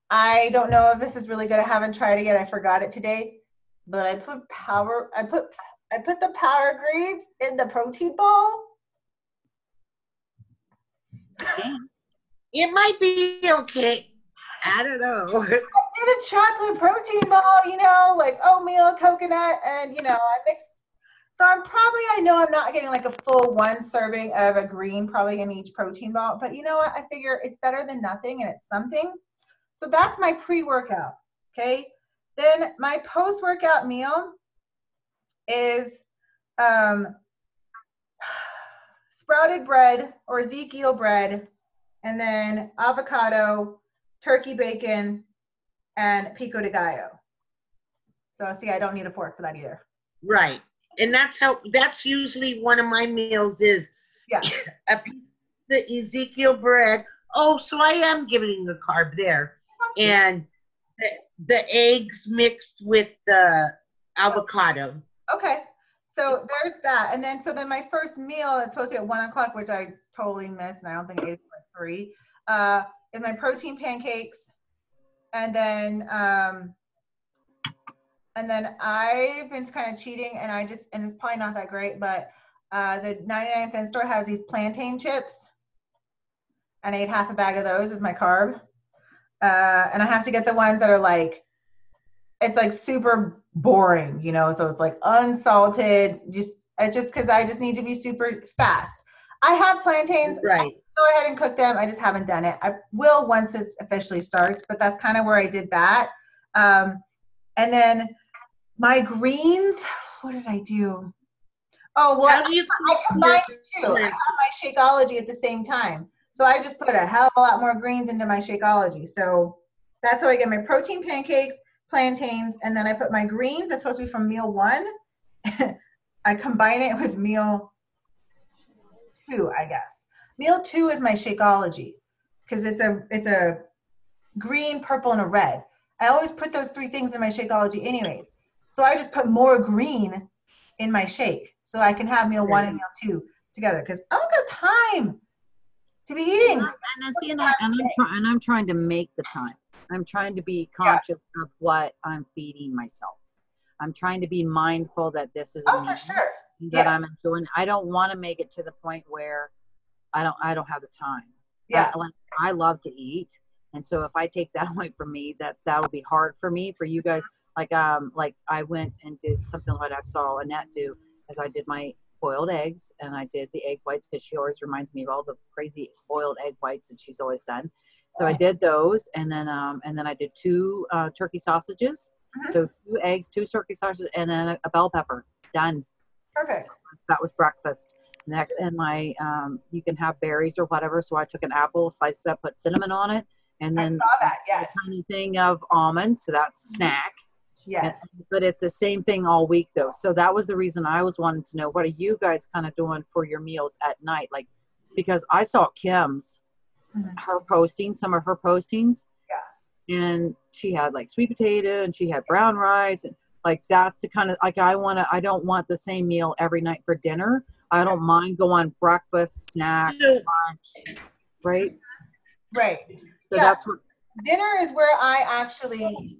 [SPEAKER 1] I don't know if this is really good. I haven't tried it yet. I forgot it today. But I put the Power Greens in the protein ball.
[SPEAKER 4] It might be okay. I don't know.
[SPEAKER 1] I did a chocolate protein ball, like oatmeal, coconut, and I mixed. So I know I'm not getting like a full 1 serving of a green probably in each protein ball, but you know what? I figure it's better than nothing and it's something. So that's my pre-workout, okay? Then my post-workout meal is sprouted bread or Ezekiel bread, and then avocado, turkey bacon, and pico de gallo. So see, I don't need a fork for that either.
[SPEAKER 4] Right. And that's usually one of my meals is a piece of Ezekiel bread. Oh, so I am giving a carb there. And the eggs mixed with the avocado.
[SPEAKER 1] Okay. So there's that. And then, so then my first meal, it's supposed to be at 1 o'clock, which I totally missed, and I don't think I ate it at 3, is my protein pancakes. And then I've been kind of cheating, and it's probably not that great, but the 99-cent store has these plantain chips, and I ate half a bag of those as my carb. And I have to get the ones that are like, it's like super boring, you know, so it's like unsalted, it's just because I just need to be super fast. I have plantains.
[SPEAKER 4] Right.
[SPEAKER 1] Go ahead and cook them. I just haven't done it. I will once it officially starts, but that's kind of where I did that. And then my greens, what did I do? Oh, well, I combined the two. I have my Shakeology at the same time. So I just put a hell of a lot more greens into my Shakeology. So that's how I get my protein pancakes, plantains, and then I put my greens. That's supposed to be from meal 1. I combine it with meal 2, I guess. Meal 2 is my Shakeology because it's a green, purple, and a red. I always put those 3 things in my Shakeology anyways. So I just put more green in my shake so I can have meal 1 and meal 2 together because I don't got time to be eating.
[SPEAKER 2] And I'm trying to make the time. I'm trying to be conscious of what I'm feeding myself. I'm trying to be mindful that this is a meal that I'm enjoying. I don't want to make it to the point where I don't have the time.
[SPEAKER 1] Yeah.
[SPEAKER 2] I love to eat. And so if I take that away from me, that'll be hard for me. For you guys, like I went and did something like I saw Annette do, as I did my boiled eggs and I did the egg whites because she always reminds me of all the crazy boiled egg whites that she's always done. So I did those, and then I did 2 turkey sausages. So 2 eggs, 2 turkey sausages, and then a bell pepper. Done.
[SPEAKER 1] Perfect.
[SPEAKER 2] That was breakfast. And my you can have berries or whatever. So I took an apple, sliced it up, put cinnamon on it, and then
[SPEAKER 1] I saw that. Yes.
[SPEAKER 2] a tiny thing of almonds. So that's a snack.
[SPEAKER 1] Yes.
[SPEAKER 2] But it's the same thing all week though. So that was the reason I was wanting to know, what are you guys kind of doing for your meals at night? Like, because I saw Kim's, her posting, some of her postings. Yeah. And she had like sweet potato and she had brown rice. And like, that's the kind of, like, I don't want the same meal every night for dinner. I don't mind going breakfast, snack, lunch, right?
[SPEAKER 1] Right.
[SPEAKER 2] So that's what.
[SPEAKER 1] Dinner is where I actually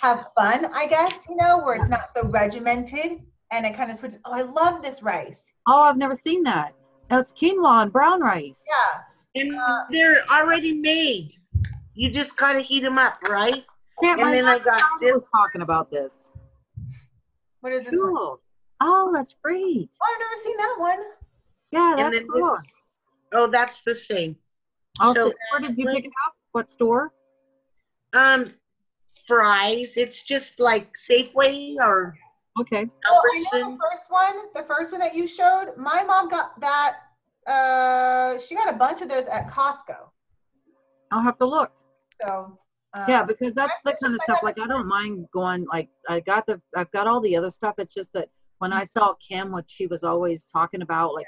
[SPEAKER 1] have fun, I guess, you know, where it's not so regimented and it kind of switches. Oh, I love this rice.
[SPEAKER 2] Oh, I've never seen that. Oh, it's quinoa and brown rice.
[SPEAKER 1] Yeah.
[SPEAKER 4] And they're already made. You just gotta heat them up, right?
[SPEAKER 2] Yeah,
[SPEAKER 4] and then I got this.
[SPEAKER 2] Was talking about this.
[SPEAKER 1] What is this?
[SPEAKER 2] Cool. Oh, that's great.
[SPEAKER 1] Oh, I've never seen that one.
[SPEAKER 2] Yeah, that's cool.
[SPEAKER 4] Oh, that's the same.
[SPEAKER 2] Also, where did you pick it up? What store?
[SPEAKER 4] Fries. It's just like Safeway or
[SPEAKER 2] okay.
[SPEAKER 1] Well, I know the first one that you showed, my mom got that. She got a bunch of those at Costco.
[SPEAKER 2] I'll have to look.
[SPEAKER 1] So.
[SPEAKER 2] Yeah, because that's the kind of stuff, like, I don't mind going, like, I've got all the other stuff. It's just that when I saw Kim, what she was always talking about, like,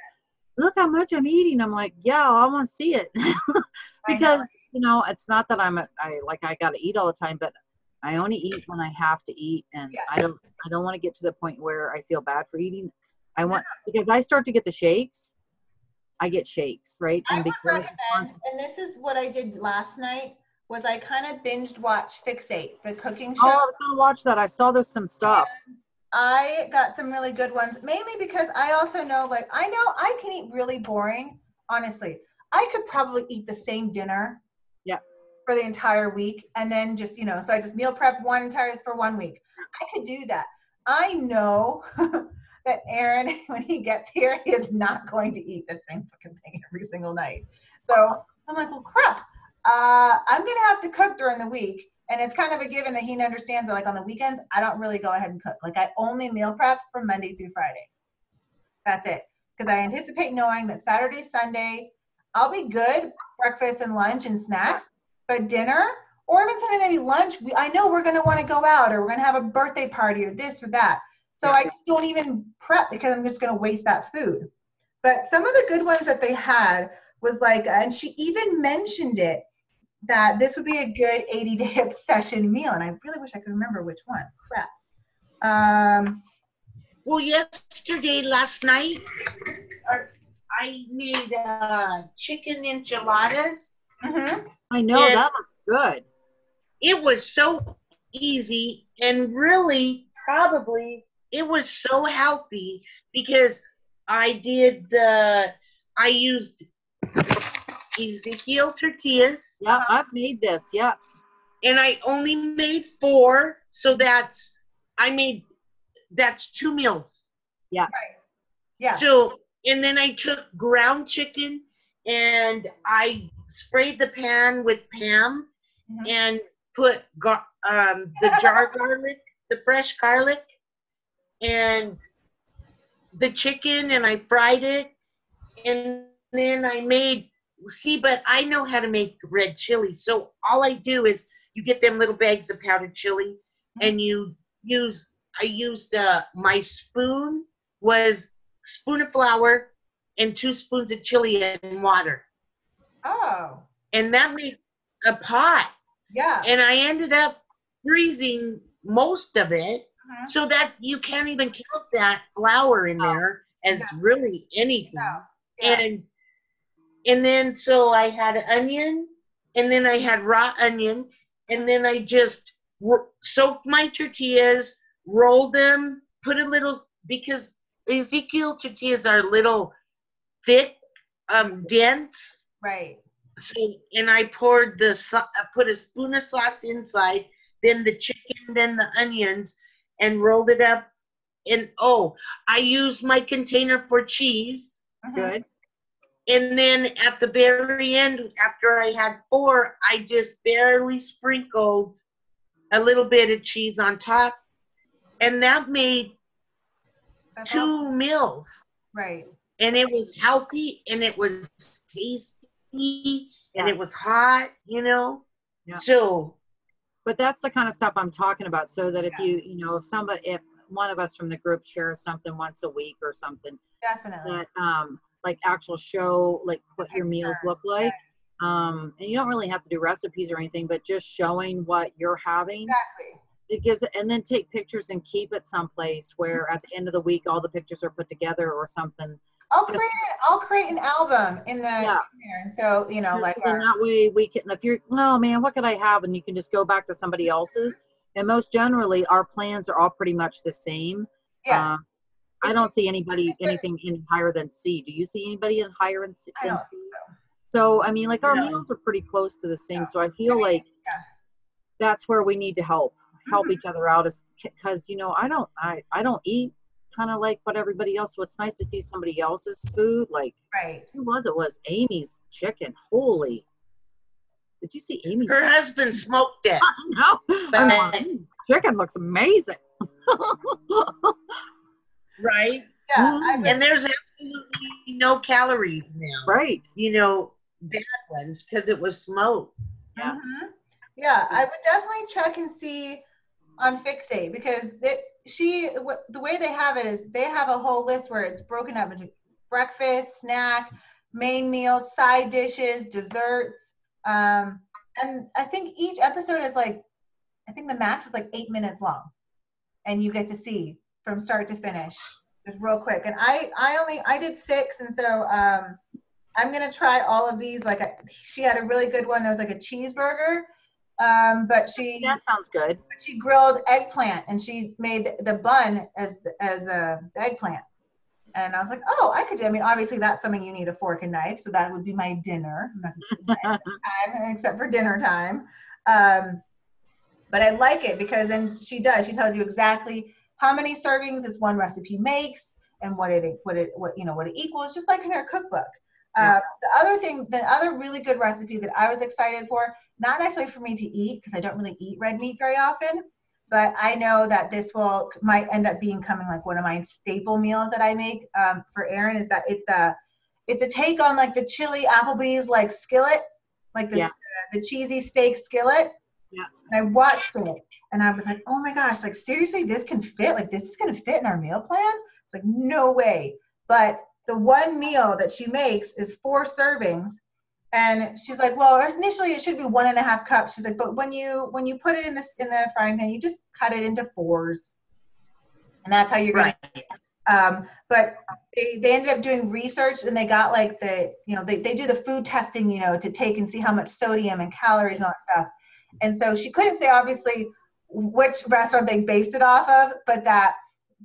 [SPEAKER 2] look how much I'm eating. I'm like, yeah, I want to see it. Because, you know, it's not that I got to eat all the time, but I only eat when I have to eat. And I don't want to get to the point where I feel bad for eating. Because I start to get the shakes. I get shakes, right?
[SPEAKER 1] I would recommend, and this is what I did last night, was I kind of binged watch Fixate, the cooking show.
[SPEAKER 2] Oh, I was going to watch that. I saw there's some stuff.
[SPEAKER 1] And I got some really good ones, mainly because I also know, like, I know I can eat really boring, honestly. I could probably eat the same dinner for the entire week, and then just, you know, so I just meal prep for 1 week. I could do that. I know that Aaron, when he gets here, he is not going to eat the same fucking thing every single night. So I'm like, well, crap. I'm going to have to cook during the week. And it's kind of a given that he understands that, like, on the weekends, I don't really go ahead and cook. Like, I only meal prep from Monday through Friday. That's it. Because I anticipate knowing that Saturday, Sunday, I'll be good, breakfast and lunch and snacks, but dinner, or even something maybe lunch, I know we're going to want to go out, or we're going to have a birthday party or this or that. So I just don't even prep because I'm just going to waste that food. But some of the good ones that they had was like, and she even mentioned it, that this would be a good 80-day obsession meal. And I really wish I could remember which one. Crap.
[SPEAKER 4] Well, last night, I made chicken enchiladas.
[SPEAKER 1] Mm-hmm.
[SPEAKER 2] I know, that looks good.
[SPEAKER 4] It was so easy, and really, probably, it was so healthy because I used Ezekiel tortillas.
[SPEAKER 2] Yeah, I've made this. Yeah.
[SPEAKER 4] And I only made 4, so that's 2 meals.
[SPEAKER 2] Yeah.
[SPEAKER 1] Right. Yeah.
[SPEAKER 4] So, and then I took ground chicken and I sprayed the pan with Pam and put the jar garlic, the fresh garlic, and the chicken, and I fried it. And then but I know how to make red chili. So all I do is you get them little bags of powdered chili, and my spoon was spoon of flour and 2 spoons of chili and water.
[SPEAKER 1] Oh.
[SPEAKER 4] And that made a pot.
[SPEAKER 1] Yeah.
[SPEAKER 4] And I ended up freezing most of it so that you can't even count that flour in there as really anything.
[SPEAKER 1] Yeah.
[SPEAKER 4] And then so I had onion, and then I had raw onion, and then I just soaked my tortillas, rolled them, put a little, because Ezekiel tortillas are a little thick, dense.
[SPEAKER 1] Right.
[SPEAKER 4] So, and I poured put a spoon of sauce inside, then the chicken, then the onions, and rolled it up. And I used my container for cheese.
[SPEAKER 2] Good.
[SPEAKER 4] And then at the very end, after I had 4, I just barely sprinkled a little bit of cheese on top. And that made 2 meals.
[SPEAKER 1] Right.
[SPEAKER 4] And it was healthy, and it was tasty, and it was hot, Yeah. So.
[SPEAKER 2] But that's the kind of stuff I'm talking about. So that if if one of us from the group shares something once a week or something,
[SPEAKER 1] definitely,
[SPEAKER 2] that like actual show like what your meals look like. And you don't really have to do recipes or anything, but just showing what you're having.
[SPEAKER 1] Exactly.
[SPEAKER 2] It gives it, and then take pictures and keep it someplace where at the end of the week all the pictures are put together or something.
[SPEAKER 1] I'll create an album in there. So like
[SPEAKER 2] then that way we can, if you're, oh man, what could I have, and you can just go back to somebody else's. And most generally our plans are all pretty much the same.
[SPEAKER 1] Yeah.
[SPEAKER 2] I don't see anything in higher than C. Do you see anybody in higher than C?
[SPEAKER 1] I don't
[SPEAKER 2] C?
[SPEAKER 1] think
[SPEAKER 2] So I mean, like our meals are pretty close to the same. So I feel like that's where we need to help each other out, is because I don't eat kind of like what everybody else. So it's nice to see somebody else's food. Like who was it? Was Amy's chicken? Holy! Did you see Amy's?
[SPEAKER 4] Her husband smoked it.
[SPEAKER 2] No, chicken looks amazing.
[SPEAKER 4] Right?
[SPEAKER 1] Yeah.
[SPEAKER 4] And there's absolutely no calories now.
[SPEAKER 2] Right.
[SPEAKER 4] Bad ones, because it was smoked.
[SPEAKER 2] Yeah.
[SPEAKER 1] Yeah, I would definitely check and see on Fixate, because the way they have it is they have a whole list where it's broken up into breakfast, snack, main meals, side dishes, desserts. And I think each episode is I think the max is 8 minutes long, and you get to see from start to finish, just real quick. And I did 6, and so I'm gonna try all of these. She had a really good one that was like a cheeseburger, but
[SPEAKER 2] that sounds good.
[SPEAKER 1] She grilled eggplant, and she made the bun as the eggplant. And I was like, oh, I could do. I mean, obviously that's something you need a fork and knife, so that would be my dinner. I'm not gonna do time, except for dinner time. But I like it because then she tells you exactly how many servings this one recipe makes and what it equals, just like in her cookbook. The other really good recipe that I was excited for, not necessarily for me to eat because I don't really eat red meat very often, but I know that this might end up becoming like one of my staple meals that I make for Aaron. Is that it's a take on like the chili Applebee's like skillet, like the cheesy steak skillet.
[SPEAKER 2] Yeah.
[SPEAKER 1] And I watched it and I was like, oh my gosh, like seriously, this can fit. Like this is gonna fit in our meal plan. It's like no way. But the one meal that she makes is 4 servings. And she's like, well, initially it should be 1.5 cups. She's like, but when you put it in the frying pan, you just cut it into 4s. And that's how you're going to, but they ended up doing research and they got like they do the food testing, to take and see how much sodium and calories and all that stuff. And so she couldn't say obviously which restaurant they based it off of, but that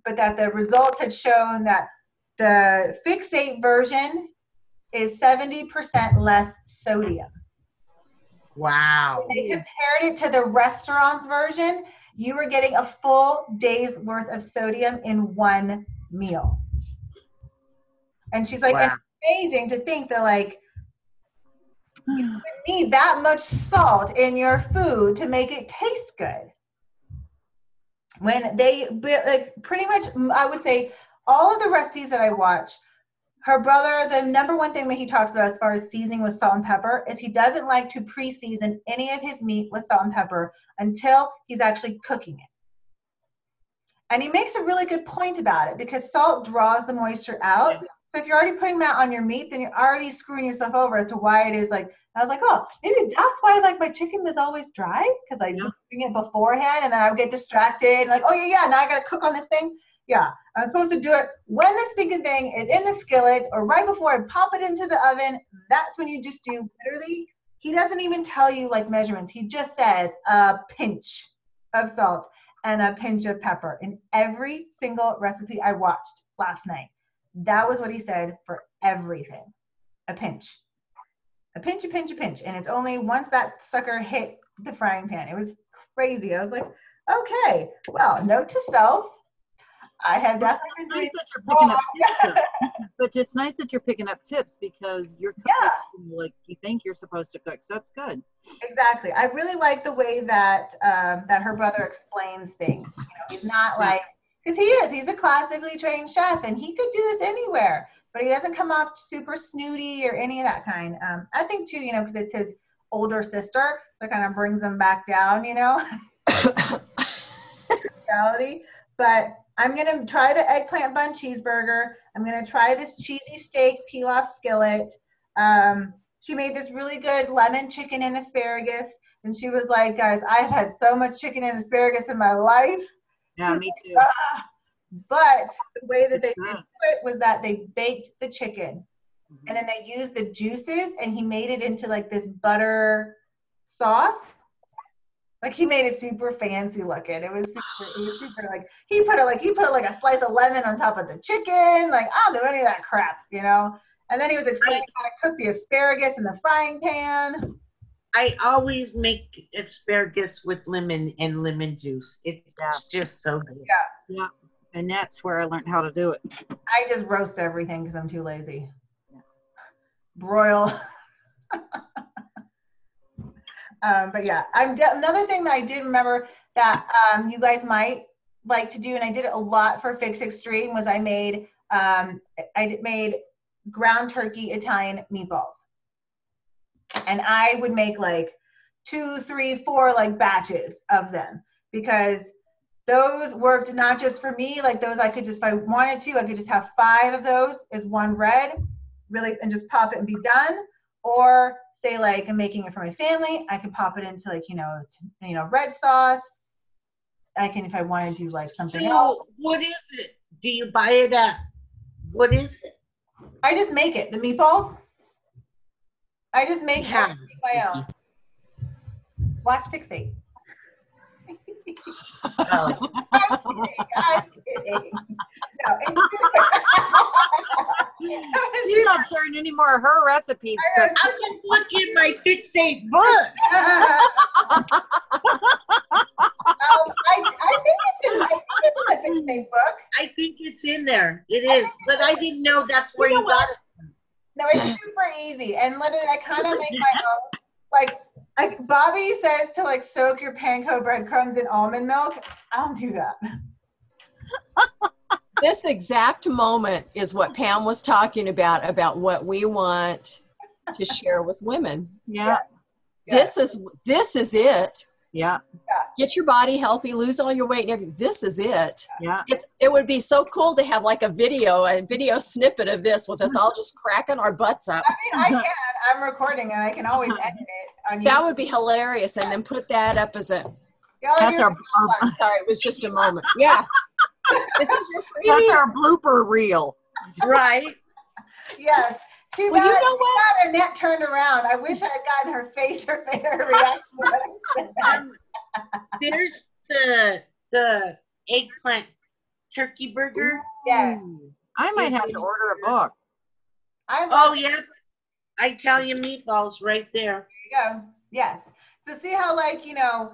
[SPEAKER 1] the results had shown that the Fix8 version is 70% less sodium.
[SPEAKER 4] Wow.
[SPEAKER 1] When they compared it to the restaurant's version, you were getting a full day's worth of sodium in one meal. And she's like, wow. It's amazing to think that like you would need that much salt in your food to make it taste good. When they like pretty much, I would say all of the recipes that I watch, her brother, the number one thing that he talks about as far as seasoning with salt and pepper is he doesn't like to pre-season any of his meat with salt and pepper until he's actually cooking it. And he makes a really good point about it because salt draws the moisture out. So if you're already putting that on your meat, then you're already screwing yourself over as to why it is like, I was like, oh, maybe that's why like my chicken is always dry because I just bring it beforehand and then I would get distracted and like, oh yeah, now I got to cook on this thing. Yeah, I'm supposed to do it when the stinking thing is in the skillet or right before I pop it into the oven. That's when you just do literally, he doesn't even tell you like measurements. He just says a pinch of salt and a pinch of pepper in every single recipe I watched last night. That was what he said for everything. A pinch. A pinch, a pinch, a pinch. And it's only once that sucker hit the frying pan. It was crazy. I was like, okay, well, note to self. I have definitely been doing
[SPEAKER 2] nice that you're picking up tips, but it's nice that you're picking up tips because you're cooking like you think you're supposed to cook. So that's good.
[SPEAKER 1] Exactly. I really like the way that that her brother explains things. He's not like, because he's a classically trained chef and he could do this anywhere, but he doesn't come off super snooty or any of that kind. I think too, because it's his older sister, so it kind of brings him back down, reality. But I'm going to try the eggplant bun cheeseburger. I'm going to try this cheesy steak pilaf skillet. She made this really good lemon chicken and asparagus. And she was like, guys, I've had so much chicken and asparagus in my life.
[SPEAKER 2] Yeah, me too.
[SPEAKER 1] But the way that they did it was that they baked the chicken. And then they used the juices and he made it into like this butter sauce. Like he made it super fancy looking. It was super like he put like a slice of lemon on top of the chicken. Like I don't do any of that crap, And then he was explaining how to cook the asparagus in the frying pan.
[SPEAKER 4] I always make asparagus with lemon and lemon juice. It's just so good.
[SPEAKER 2] Yeah. And that's where I learned how to do it.
[SPEAKER 1] I just roast everything because I'm too lazy. Broil. But yeah, another thing that I did remember that you guys might like to do, and I did it a lot for Fix Extreme, was I made ground turkey Italian meatballs. And I would make like 2, 3, 4 like batches of them because those worked not just for me, like those I could just, if I wanted to, I could just have 5 of those as one red, really, and just pop it and be done. Or say like I'm making it for my family, I can pop it into like, red sauce. I can, if I want to do like something else.
[SPEAKER 4] What is it? Do you buy it at, what is it?
[SPEAKER 1] I just make it, the meatballs. I just make my own. Watch Fix8.
[SPEAKER 4] Oh.
[SPEAKER 1] I'm kidding. No,
[SPEAKER 2] She's not sharing any more of her recipes.
[SPEAKER 4] I'm just looking at my Fix8 book.
[SPEAKER 1] I think it's in the Fix8 book.
[SPEAKER 4] I think it's in there. It is, but I didn't know that's where you got it.
[SPEAKER 1] No, it's super easy. And literally, I kind of make my own. Like Bobby says to like soak your panko breadcrumbs in almond milk. I don't do that.
[SPEAKER 3] This exact moment is what Pam was talking about what we want to share with women.
[SPEAKER 2] Yeah.
[SPEAKER 3] This is it.
[SPEAKER 2] Yeah.
[SPEAKER 3] Get your body healthy, lose all your weight and everything. This is it.
[SPEAKER 2] Yeah.
[SPEAKER 3] It would be so cool to have like a video snippet of this with us all just cracking our butts up.
[SPEAKER 1] I mean, I can. I'm recording and I can always edit it on YouTube.
[SPEAKER 3] That would be hilarious. And then put that up as a,
[SPEAKER 2] That's our
[SPEAKER 3] sorry, it was just a moment. Yeah. This is your freebie.
[SPEAKER 2] That's our blooper reel.
[SPEAKER 4] Right.
[SPEAKER 1] Yes. Too
[SPEAKER 3] Well,
[SPEAKER 1] bad,
[SPEAKER 3] you know
[SPEAKER 1] too bad Annette turned around. I wish I had gotten her face, her reaction.
[SPEAKER 4] There's the eggplant turkey burger.
[SPEAKER 1] Yeah.
[SPEAKER 2] I might have to order a book.
[SPEAKER 4] Oh yeah, Italian meatballs right there.
[SPEAKER 1] There you go. Yes. So see how like, you know,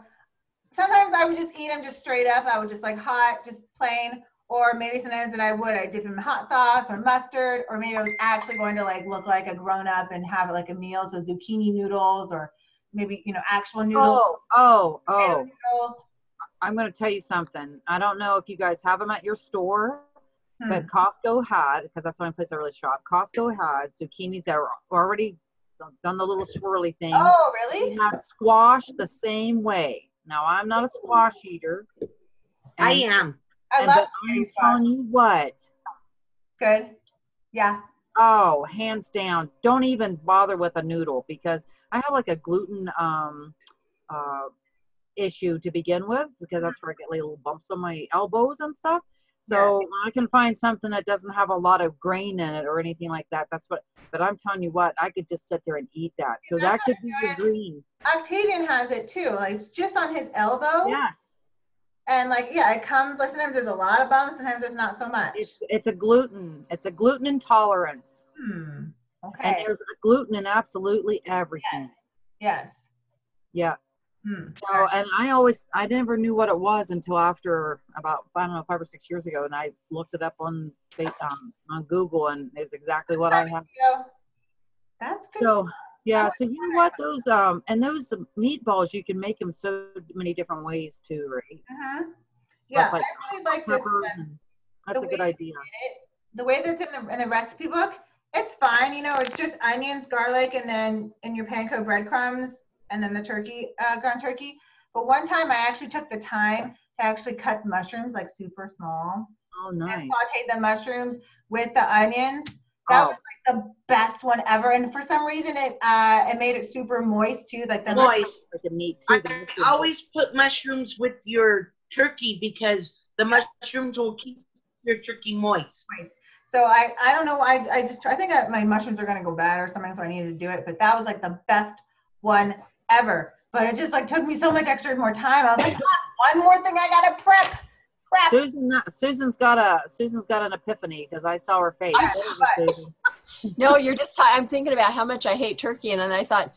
[SPEAKER 1] sometimes I would just eat them just straight up. I would just like hot, just plain. Or maybe sometimes that I dip them in hot sauce or mustard, or maybe I was actually going to like look like a grown up and have like a meal. So zucchini noodles, or maybe, you know, actual noodles.
[SPEAKER 2] Oh.
[SPEAKER 1] Noodles.
[SPEAKER 2] I'm going to tell you something. I don't know if you guys have them at your store, but Costco had, because that's the only place I really shop. Costco had zucchinis that were already done the little swirly things.
[SPEAKER 1] Oh, really?
[SPEAKER 2] They have squash the same way. Now, I'm not a squash eater.
[SPEAKER 4] I am.
[SPEAKER 1] I love
[SPEAKER 2] I'm telling you what.
[SPEAKER 1] Good. Yeah.
[SPEAKER 2] Oh, hands down. Don't even bother with a noodle, because I have like a gluten issue to begin with, because that's where I get little bumps on my elbows and stuff. So I can find something that doesn't have a lot of grain in it or anything like that. But I'm telling you what, I could just sit there and eat that. So that could be your dream.
[SPEAKER 1] Octavian has it too. Like it's just on his elbow.
[SPEAKER 2] Yes.
[SPEAKER 1] And like, yeah, it comes, like sometimes there's a lot of bumps, sometimes there's not so much.
[SPEAKER 2] It's a gluten intolerance.
[SPEAKER 1] Okay.
[SPEAKER 2] And there's gluten in absolutely everything.
[SPEAKER 1] Yes.
[SPEAKER 2] Yeah. So, and I never knew what it was until after about, I don't know, 5 or 6 years ago, and I looked it up on Google, and it's exactly what I have.
[SPEAKER 1] That's good.
[SPEAKER 2] So, yeah, so you know what, those meatballs, you can make them so many different ways too, right?
[SPEAKER 1] Yeah,
[SPEAKER 2] like
[SPEAKER 1] I really like this one.
[SPEAKER 2] That's a good idea.
[SPEAKER 1] The way that's in the recipe book, it's fine. You know, it's just onions, garlic, and then in your panko breadcrumbs, and then the turkey, ground turkey. But one time I actually took the time to actually cut mushrooms like super small.
[SPEAKER 2] Oh, nice.
[SPEAKER 1] And sauteed the mushrooms with the onions. That was like the best one ever. And for some reason it made it super moist too. Like the
[SPEAKER 4] moist.
[SPEAKER 2] Like the meat too.
[SPEAKER 4] I always put mushrooms with your turkey because the mushrooms will keep your turkey moist.
[SPEAKER 1] So I don't know. I think my mushrooms are going to go bad or something, so I needed to do it. But that was like the best one ever. But it just like took me so much more time. I was like, one more thing I got to prep.
[SPEAKER 2] Susan's got an epiphany because I saw her face.
[SPEAKER 3] No, you're just, I'm thinking about how much I hate turkey. And then I thought,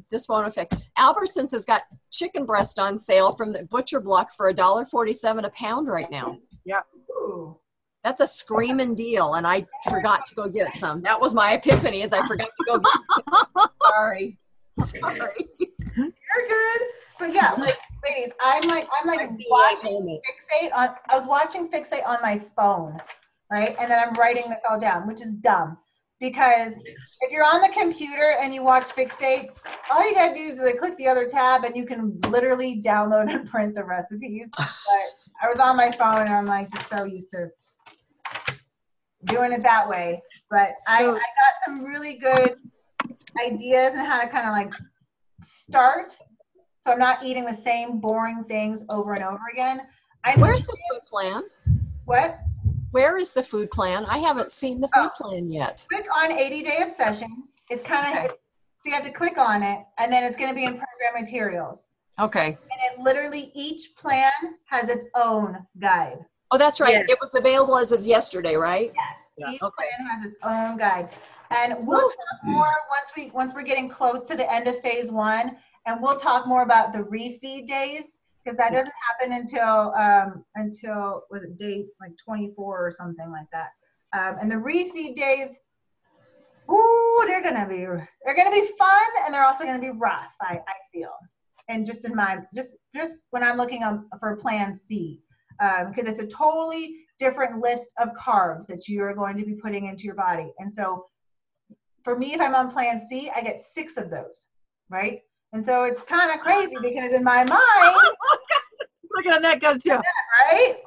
[SPEAKER 3] this won't affect. Albertsons has got chicken breast on sale from the butcher block for $1.47 a pound right now.
[SPEAKER 2] Yeah.
[SPEAKER 1] Ooh.
[SPEAKER 3] That's a screaming deal, and I forgot to go get some. That was my epiphany, is I forgot to go get some. Sorry.
[SPEAKER 1] You're good. But yeah, like ladies, I'm like watching Fixate on. I was watching Fixate on my phone, right? And then I'm writing this all down, which is dumb. Because if you're on the computer and you watch Fixate, all you gotta do is like click the other tab and you can literally download and print the recipes. But I was on my phone and I'm like just so used to doing it that way. But I got some really good ideas on how to kind of like start. So I'm not eating the same boring things over and over again.
[SPEAKER 3] Where's the food plan?
[SPEAKER 1] What?
[SPEAKER 3] Where is the food plan? I haven't seen the food plan yet.
[SPEAKER 1] Click on 80-Day Obsession. It's kind of, so you have to click on it, and then it's going to be in program materials.
[SPEAKER 3] Okay.
[SPEAKER 1] And it literally, each plan has its own guide.
[SPEAKER 3] Oh, that's right.
[SPEAKER 4] Yes.
[SPEAKER 3] It was available as of yesterday, right?
[SPEAKER 1] Yes.
[SPEAKER 2] Yeah.
[SPEAKER 1] Each plan has its own guide. And we'll talk more once we're getting close to the end of phase 1, and we'll talk more about the refeed days, because that doesn't happen until was it day like 24 or something like that. And the refeed days, Ooh, they're gonna be fun, and they're also gonna be rough. I feel, and just in my just when I'm looking for Plan C, because it's a totally different list of carbs that you are going to be putting into your body. And so, for me, if I'm on Plan C, I get 6 of those, right? And so it's kind of crazy because in my mind,
[SPEAKER 2] look at that goes too.
[SPEAKER 1] Right?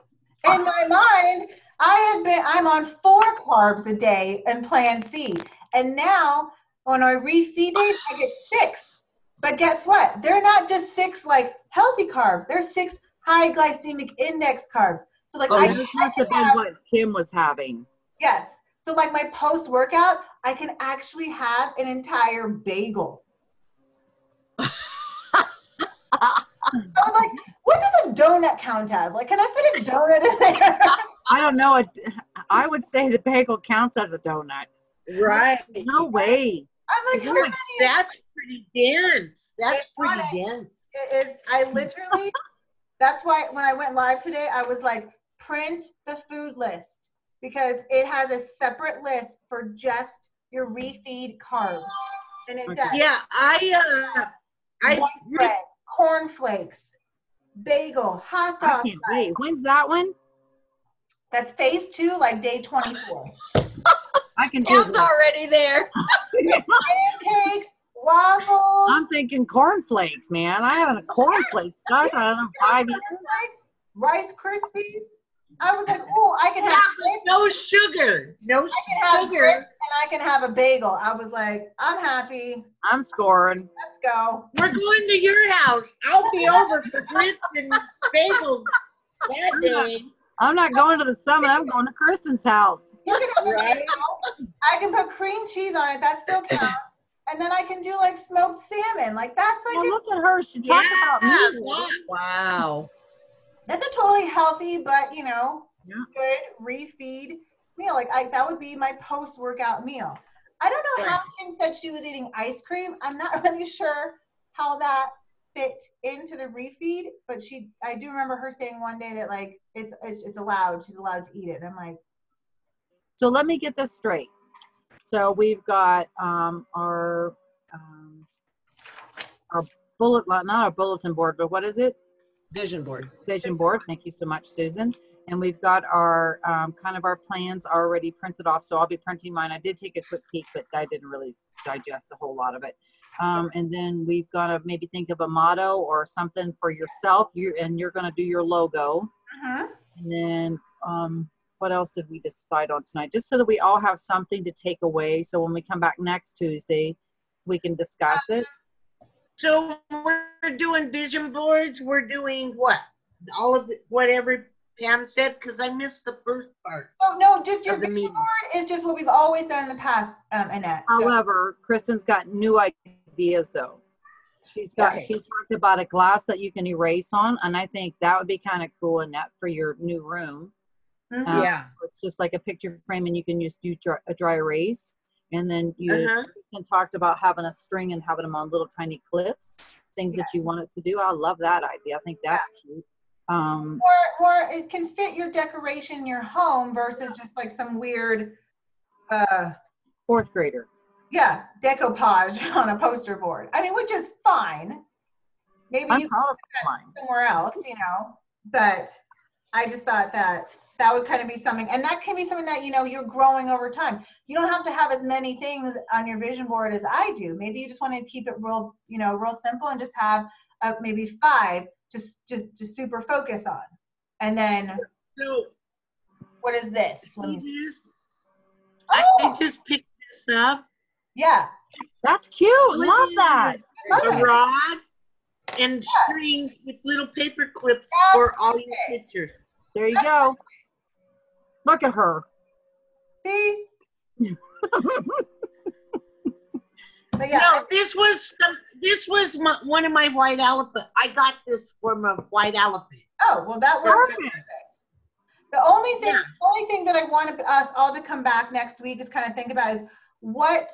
[SPEAKER 1] In my mind, I'm on 4 carbs a day in Plan C. And now on our refeed days, I get 6. But guess what? They're not just 6 like healthy carbs. They're 6 high glycemic index carbs. So like
[SPEAKER 2] this must have been what Kim was having.
[SPEAKER 1] Yes. So like my post-workout, I can actually have an entire bagel. I was like, what does a donut count as? Like, can I fit a donut in there?
[SPEAKER 2] I don't know. I would say the bagel counts as a donut.
[SPEAKER 4] Right.
[SPEAKER 2] No way.
[SPEAKER 1] I'm like, how many?
[SPEAKER 4] That's pretty dense. That's pretty dense.
[SPEAKER 1] It is. I literally, that's why when I went live today, I was like, print the food list because it has a separate list for just your refeed carbs. And it does.
[SPEAKER 4] Yeah,
[SPEAKER 1] White bread, cornflakes, bagel, hot dog.
[SPEAKER 2] I can't wait. When's that one?
[SPEAKER 1] That's phase 2, like day 24.
[SPEAKER 2] I can do
[SPEAKER 3] Cam's already there.
[SPEAKER 1] Pancakes, waffles.
[SPEAKER 2] I'm thinking cornflakes, man. I haven't cornflakes. Gosh, I don't know, 5 years.
[SPEAKER 1] Rice Krispies. I was like, oh, I can have
[SPEAKER 4] no sugar. No
[SPEAKER 1] I can have
[SPEAKER 4] sugar.
[SPEAKER 1] grits and I can have a bagel. I was like, I'm happy.
[SPEAKER 2] I'm scoring.
[SPEAKER 1] Let's go.
[SPEAKER 4] We're going to your house. I'll be over for grits and bagels that day.
[SPEAKER 2] I'm not going to the summit. I'm going to Kristen's house.
[SPEAKER 4] Right?
[SPEAKER 1] I can put cream cheese on it. That still counts. And then I can do like smoked salmon. Like that's like
[SPEAKER 2] Well, look at her. She talked about me.
[SPEAKER 3] Wow.
[SPEAKER 1] That's a totally healthy, but you know,
[SPEAKER 2] Yeah.
[SPEAKER 1] good refeed meal. Like that would be my post-workout meal. I don't know how Kim said she was eating ice cream. I'm not really sure how that fit into the refeed, but I do remember her saying one day that like it's allowed. She's allowed to eat it. And I'm like,
[SPEAKER 2] So let me get this straight. So we've got our bullet, not our bulletin board, but what is it?
[SPEAKER 3] Vision board.
[SPEAKER 2] Vision board. Thank you so much, Susan. And we've got our kind of our plans already printed off. So I'll be printing mine. I did take a quick peek, but I didn't really digest a whole lot of it. And then we've got to maybe think of a motto or something for yourself. You're going to do your logo. And then what else did we decide on tonight? Just so that we all have something to take away. So when we come back next Tuesday, we can discuss it.
[SPEAKER 4] So we're doing vision boards. We're doing what? All of it, whatever Pam said, because I missed the first part.
[SPEAKER 1] oh no, just your
[SPEAKER 4] Of the
[SPEAKER 1] vision
[SPEAKER 4] meeting.
[SPEAKER 1] board is just what we've always done in the past, Annette. So,
[SPEAKER 2] However, Kristen's got new ideas though. She talked about a glass that you can erase on, and I think that would be kind of cool, Annette, for your new room.
[SPEAKER 4] Yeah.
[SPEAKER 2] It's just like a picture frame, and you can just do a dry erase. And then Kristen talked about having a string and having them on little tiny clips, things that you want it to do. I love that idea. I think that's cute.
[SPEAKER 1] or it can fit your decoration in your home versus just like some weird,
[SPEAKER 2] fourth grader.
[SPEAKER 1] yeah, decoupage on a poster board. I mean, which is fine. Maybe
[SPEAKER 2] I'm
[SPEAKER 1] you
[SPEAKER 2] proud of
[SPEAKER 1] can
[SPEAKER 2] mine.
[SPEAKER 1] put it somewhere else, you know. But I just thought that would kind of be something, and that can be something that, you know, you're growing over time. You don't have to have as many things on your vision board as I do. Maybe you just want to keep it real, you know, real simple and just have maybe 5 just super focus on. And then
[SPEAKER 4] So
[SPEAKER 1] what is this? Let me see.
[SPEAKER 4] I just picked this up.
[SPEAKER 1] Yeah.
[SPEAKER 2] That's cute. Love that.
[SPEAKER 1] I love
[SPEAKER 4] A
[SPEAKER 1] it.
[SPEAKER 4] rod and strings with little paper clips for all your pictures.
[SPEAKER 2] There you go. Look at her.
[SPEAKER 1] See? But yeah.
[SPEAKER 4] No, this was one of my white elephant. I got this from a white elephant.
[SPEAKER 1] Oh, well, that works.
[SPEAKER 2] Perfect.
[SPEAKER 1] The only thing that I want us all to come back next week is kind of think about is what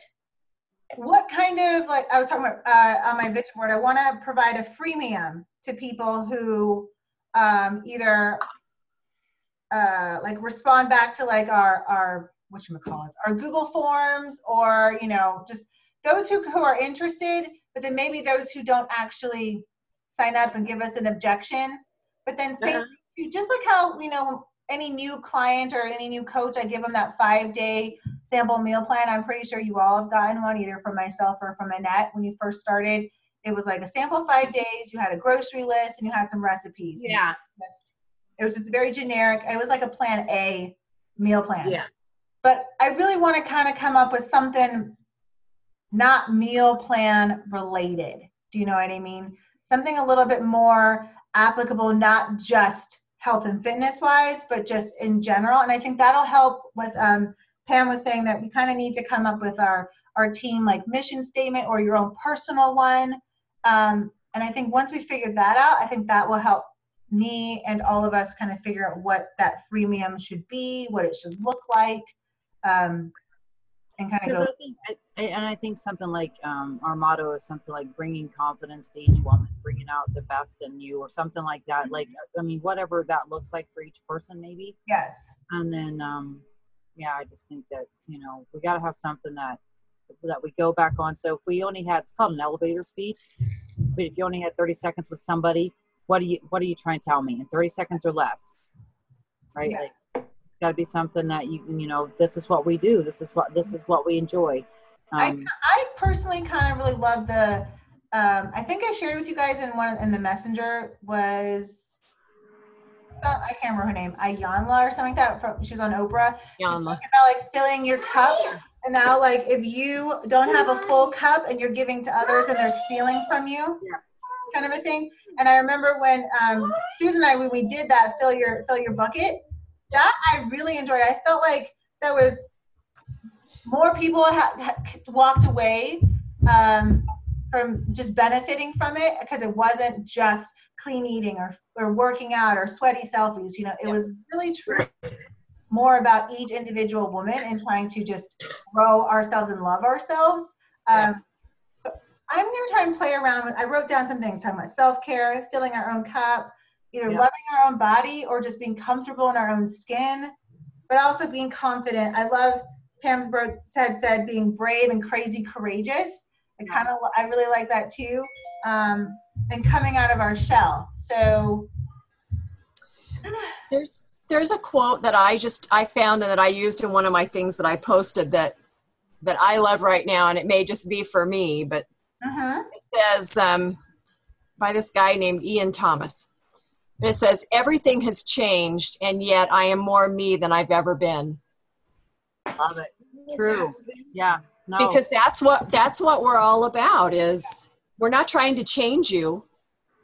[SPEAKER 1] kind of, like I was talking about on my vision board, I want to provide a freemium to people who either like respond back to like our whatchamacallits, our Google Forms, or, just those who are interested, but then maybe those who don't actually sign up and give us an objection. But then same, just like how, any new client or any new coach, I give them that 5-day sample meal plan. I'm pretty sure you all have gotten one, either from myself or from Annette. When you first started, it was like a sample 5 days, you had a grocery list, and you had some recipes.
[SPEAKER 4] Yeah.
[SPEAKER 1] It was just very generic. It was like a plan A meal plan.
[SPEAKER 4] Yeah.
[SPEAKER 1] But I really want to kind of come up with something not meal plan related. Do you know what I mean? Something a little bit more applicable, not just health and fitness wise, but just in general. And I think that'll help with, Pam was saying that we kind of need to come up with our team like mission statement or your own personal one. And I think once we figure that out, I think that will help me and all of us kind of figure out what that freemium should be, what it should look like, and kind of go.
[SPEAKER 2] I think something like our motto is something like bringing confidence to each woman, bringing out the best in you, or something like that.
[SPEAKER 1] Mm-hmm.
[SPEAKER 2] Like, I mean, whatever that looks like for each person, maybe.
[SPEAKER 1] Yes.
[SPEAKER 2] And then, yeah, I just think that, we got to have something that we go back on. So if we only had, it's called an elevator speech, but if you only had 30 seconds with somebody, what are you trying to tell me in 30 seconds or less? Right?
[SPEAKER 1] Yeah.
[SPEAKER 2] Like, it's got to be something that this is what we do. This is what we enjoy.
[SPEAKER 1] I personally kind of really love the, I think I shared with you guys in the messenger was, I can't remember her name, Ayanla or something like that. She was on Oprah.
[SPEAKER 3] Ayanla.
[SPEAKER 1] Talking about like filling your cup. And now, like, if you don't have a full cup and you're giving to others and they're stealing from you, kind of a thing. And I remember when Susan and I, when we did that, fill your bucket, that I really enjoyed. I felt like that was more people walked away from just benefiting from it, because it wasn't just clean eating or working out or sweaty selfies. It was really true. More about each individual woman and trying to just grow ourselves and love ourselves. I'm going to try and play around with, I wrote down some things talking about self-care, filling our own cup, either loving our own body or just being comfortable in our own skin, but also being confident. I love Pam's bird said being brave and crazy courageous. I really like that too. And coming out of our shell. So
[SPEAKER 3] there's a quote that I found and that I used in one of my things that I posted that I love right now, and it may just be for me, but it says by this guy named Ian Thomas. And it says, everything has changed, and yet I am more me than I've ever been.
[SPEAKER 2] Love it. True. Yeah. No.
[SPEAKER 3] Because that's what we're all about, is we're not trying to change you.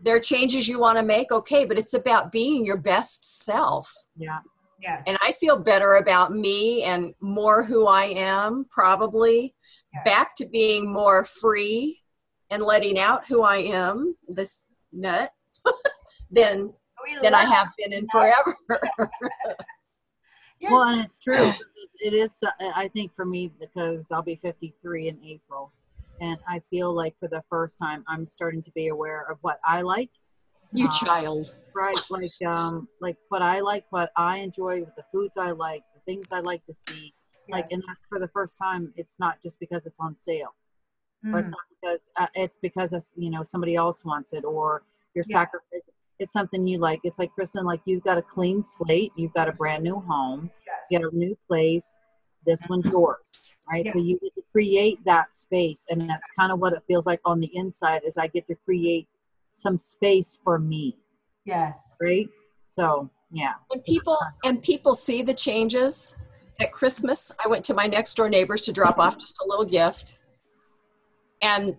[SPEAKER 3] There are changes you want to make, okay, but it's about being your best self.
[SPEAKER 2] Yeah.
[SPEAKER 1] Yes.
[SPEAKER 3] And I feel better about me and more who I am, probably back to being more free and letting out who I am, this nut, than I have been in forever.
[SPEAKER 2] Well, and it's true. It is, I think for me, because I'll be 53 in April. And I feel like for the first time, I'm starting to be aware of what I like.
[SPEAKER 3] You child.
[SPEAKER 2] Right. Like what I like, what I enjoy, the foods I like, the things I like to see. Like, and that's for the first time. It's not just because it's on sale. Or it's not because it's because somebody else wants it, or you're sacrificing. It's something you like. It's like, Kristen, like, you've got a clean slate. You've got a brand new home. You got a new place. This one's yours, right? So you get to create that space, and that's kind of what it feels like on the inside, is I get to create some space for me.
[SPEAKER 1] Yes.
[SPEAKER 2] Right? So, yeah.
[SPEAKER 3] And people see the changes. At Christmas, I went to my next door neighbors to drop off just a little gift. And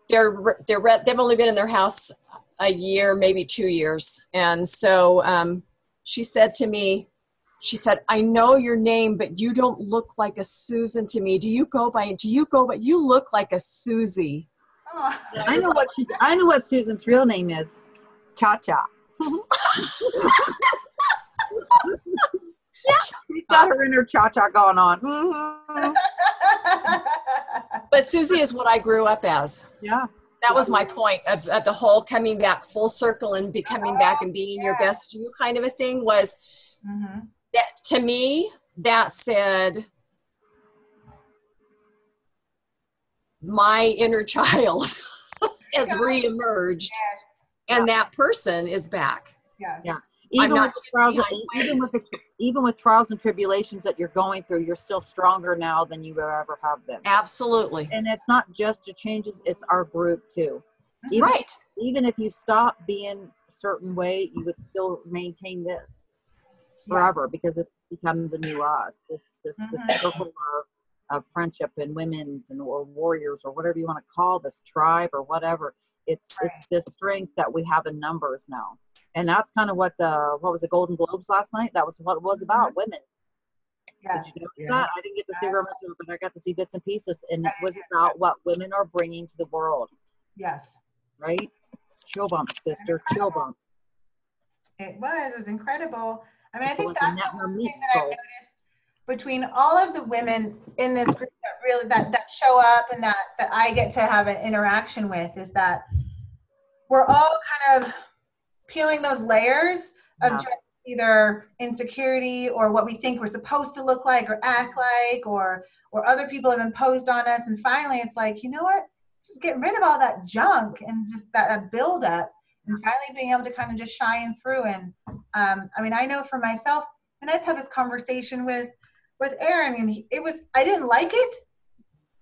[SPEAKER 3] they've only been in their house a year, maybe 2 years. And so she said to me, I know your name, but you don't look like a Susan to me. You look like a Susie.
[SPEAKER 1] Oh.
[SPEAKER 2] I know what Susan's real name is. Cha-Cha. She's got her inner cha-cha going on. Mm-hmm.
[SPEAKER 3] But Susie is what I grew up as.
[SPEAKER 2] Yeah.
[SPEAKER 3] That was my point of the whole coming back full circle and becoming back and being your best you kind of a thing was that to me, that said, my inner child has reemerged, and that person is back.
[SPEAKER 1] Yeah.
[SPEAKER 2] Yeah.
[SPEAKER 3] I'm
[SPEAKER 2] Even
[SPEAKER 3] not
[SPEAKER 2] with, trials,
[SPEAKER 3] behind
[SPEAKER 2] even with trials and tribulations that you're going through, you're still stronger now than you ever have been.
[SPEAKER 3] Absolutely.
[SPEAKER 2] And it's not just the changes, it's our group too. Even,
[SPEAKER 3] Right.
[SPEAKER 2] even if you stop being a certain way, you would still maintain this forever, because this becomes the new us. This circle of friendship and women's and or warriors or whatever you want to call this, tribe or whatever. It's this strength that we have in numbers now. And that's kind of what was the Golden Globes last night? That was what it was about, women.
[SPEAKER 1] Yeah.
[SPEAKER 2] Did you notice that? I didn't get to see very much of it, but I got to see bits and pieces, and it was about what women are bringing to the world.
[SPEAKER 1] Yes.
[SPEAKER 2] Right? Chill bumps, sister. Chill bumps.
[SPEAKER 1] It was incredible. I mean, I
[SPEAKER 2] It's
[SPEAKER 1] think
[SPEAKER 2] like
[SPEAKER 1] that's
[SPEAKER 2] a
[SPEAKER 1] the one
[SPEAKER 2] meat
[SPEAKER 1] thing that I've
[SPEAKER 2] roll.
[SPEAKER 1] noticed between all of the women in this group that really that show up and that I get to have an interaction with is that we're all kind of peeling those layers of just either insecurity or what we think we're supposed to look like or act like, or other people have imposed on us. And finally it's like, you know what, just getting rid of all that junk and just that buildup, and finally being able to kind of just shine through. And I mean, I know for myself, and I just had this conversation with Aaron, and I didn't like it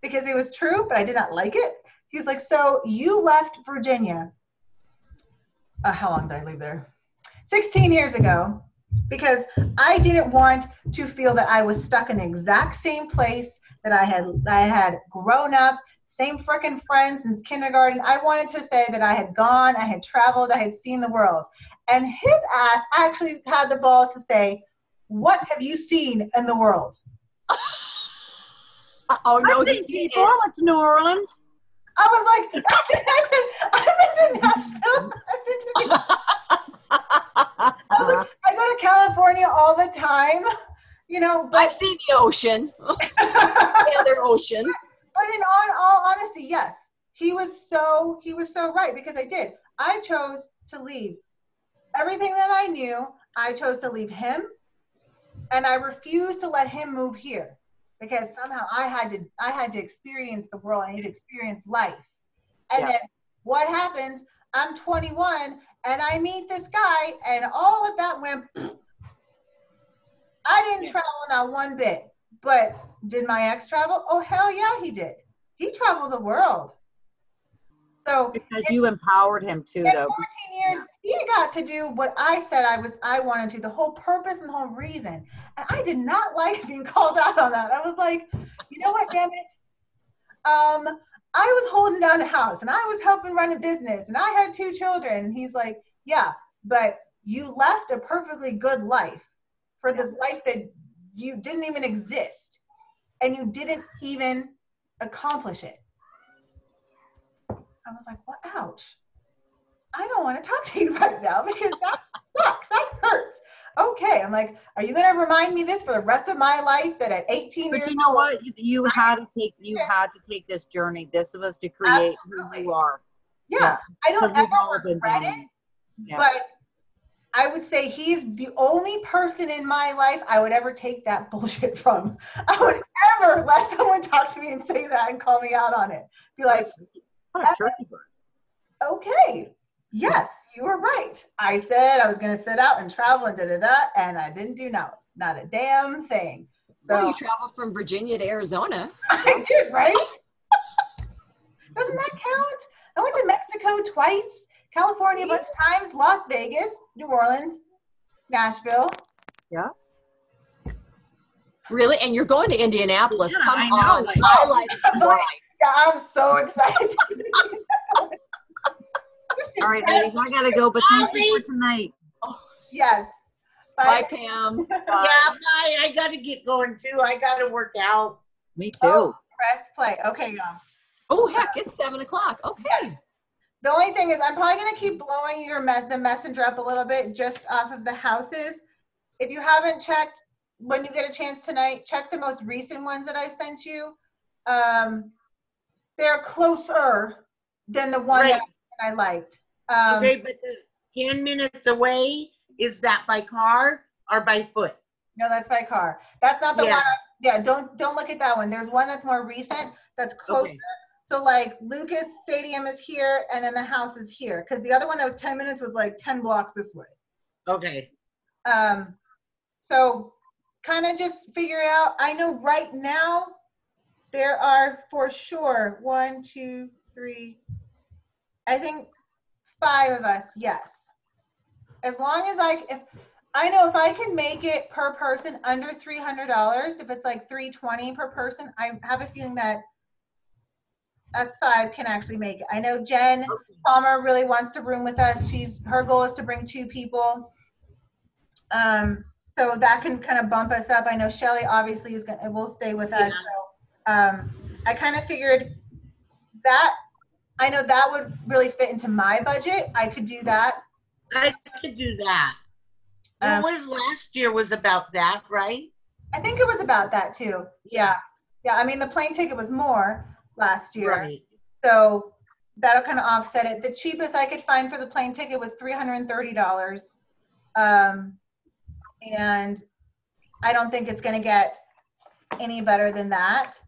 [SPEAKER 1] because it was true, but I did not like it. He's like, so you left Virginia. How long did I live there? 16 years ago, because I didn't want to feel that I was stuck in the exact same place that I had grown up, same frickin' friends since kindergarten. I wanted to say that I had gone, I had traveled, I had seen the world. And his ass actually had the balls to say, what have you seen in the world?
[SPEAKER 3] Oh, no,
[SPEAKER 2] I've been to New Orleans.
[SPEAKER 1] I was like, I've been to Nashville. I was like, I go to California all the time, you know. But
[SPEAKER 3] I've seen the ocean. The other ocean.
[SPEAKER 1] But in all honesty, yes, he was so right, because I did. I chose to leave everything that I knew. I chose to leave him, and I refused to let him move here, because somehow I had to experience the world. I need to experience life. And then what happens? I'm 21 and I meet this guy, and all of that went. I didn't travel not one bit. But did my ex travel? Oh, hell yeah, he did. He traveled the world. So
[SPEAKER 2] because you empowered him too,
[SPEAKER 1] in
[SPEAKER 2] though.
[SPEAKER 1] 14 years, he got to do what I said I wanted to, the whole purpose and the whole reason. And I did not like being called out on that. I was like, you know what, damn it. I was holding down a house, and I was helping run a business, and I had 2 children. And he's like, yeah, but you left a perfectly good life for this life that you didn't even exist, and you didn't even accomplish it. I was like, well, ouch. I don't want to talk to you right now, because that sucks. That hurts. Okay. I'm like, are you going to remind me this for the rest of my life, that at 18 years old?
[SPEAKER 2] But you know what? You had to take this journey. This was to create who you are.
[SPEAKER 1] Yeah. I don't ever regret it, but I would say he's the only person in my life I would ever take that bullshit from. I would ever let someone talk to me and say that and call me out on it. Be like,
[SPEAKER 2] what a turkey bird.
[SPEAKER 1] Okay. Yes, you were right. I said I was going to sit out and travel and and I didn't do not a damn thing. So
[SPEAKER 3] well, you traveled from Virginia to Arizona.
[SPEAKER 1] I did, right? Doesn't that count? I went to Mexico twice, California a bunch of times, Las Vegas, New Orleans, Nashville.
[SPEAKER 2] Yeah.
[SPEAKER 3] Really? And you're going to Indianapolis.
[SPEAKER 2] Yeah,
[SPEAKER 3] Come
[SPEAKER 2] I know.
[SPEAKER 3] on.
[SPEAKER 1] Yeah, I'm so excited.
[SPEAKER 2] All right, ladies, I gotta go, but thank you for tonight.
[SPEAKER 1] Yes.
[SPEAKER 3] Bye, Pam.
[SPEAKER 4] Yeah, bye. I gotta get going too. I gotta work out.
[SPEAKER 2] Me too.
[SPEAKER 1] Oh, press play. Okay, y'all.
[SPEAKER 3] Oh, heck, it's 7 o'clock. Okay.
[SPEAKER 1] The only thing is, I'm probably going to keep blowing the messenger up a little bit just off of the houses. If you haven't checked, when you get a chance tonight, check the most recent ones that I sent you. They're closer than the one that I liked.
[SPEAKER 4] Okay, but the 10 minutes away, is that by car or by foot?
[SPEAKER 1] No, that's by car. That's not the
[SPEAKER 4] Yeah.
[SPEAKER 1] one. Yeah, don't look at that one. There's one that's more recent that's closer.
[SPEAKER 4] Okay.
[SPEAKER 1] So like Lucas Stadium is here and then the house is here. Because the other one that was 10 minutes was like 10 blocks this way.
[SPEAKER 4] Okay.
[SPEAKER 1] So kind of just figure out. I know right now there are for sure 1, 2, 3, I think 5 of us, yes. As long as if I can make it per person under $300, if it's like $320 per person, I have a feeling that us 5 can actually make it. I know Jen Palmer really wants to room with us. Her goal is to bring 2 people. So that can kind of bump us up. I know Shelly obviously will stay with us. So I kind of figured that, I know that would really fit into my budget. I could do that.
[SPEAKER 4] I could do that. What was last year was about that, right?
[SPEAKER 1] I think it was about that too. Yeah. Yeah. I mean, the plane ticket was more last year.
[SPEAKER 4] Right.
[SPEAKER 1] So that'll kind of offset it. The cheapest I could find for the plane ticket was $330. And I don't think it's going to get any better than that.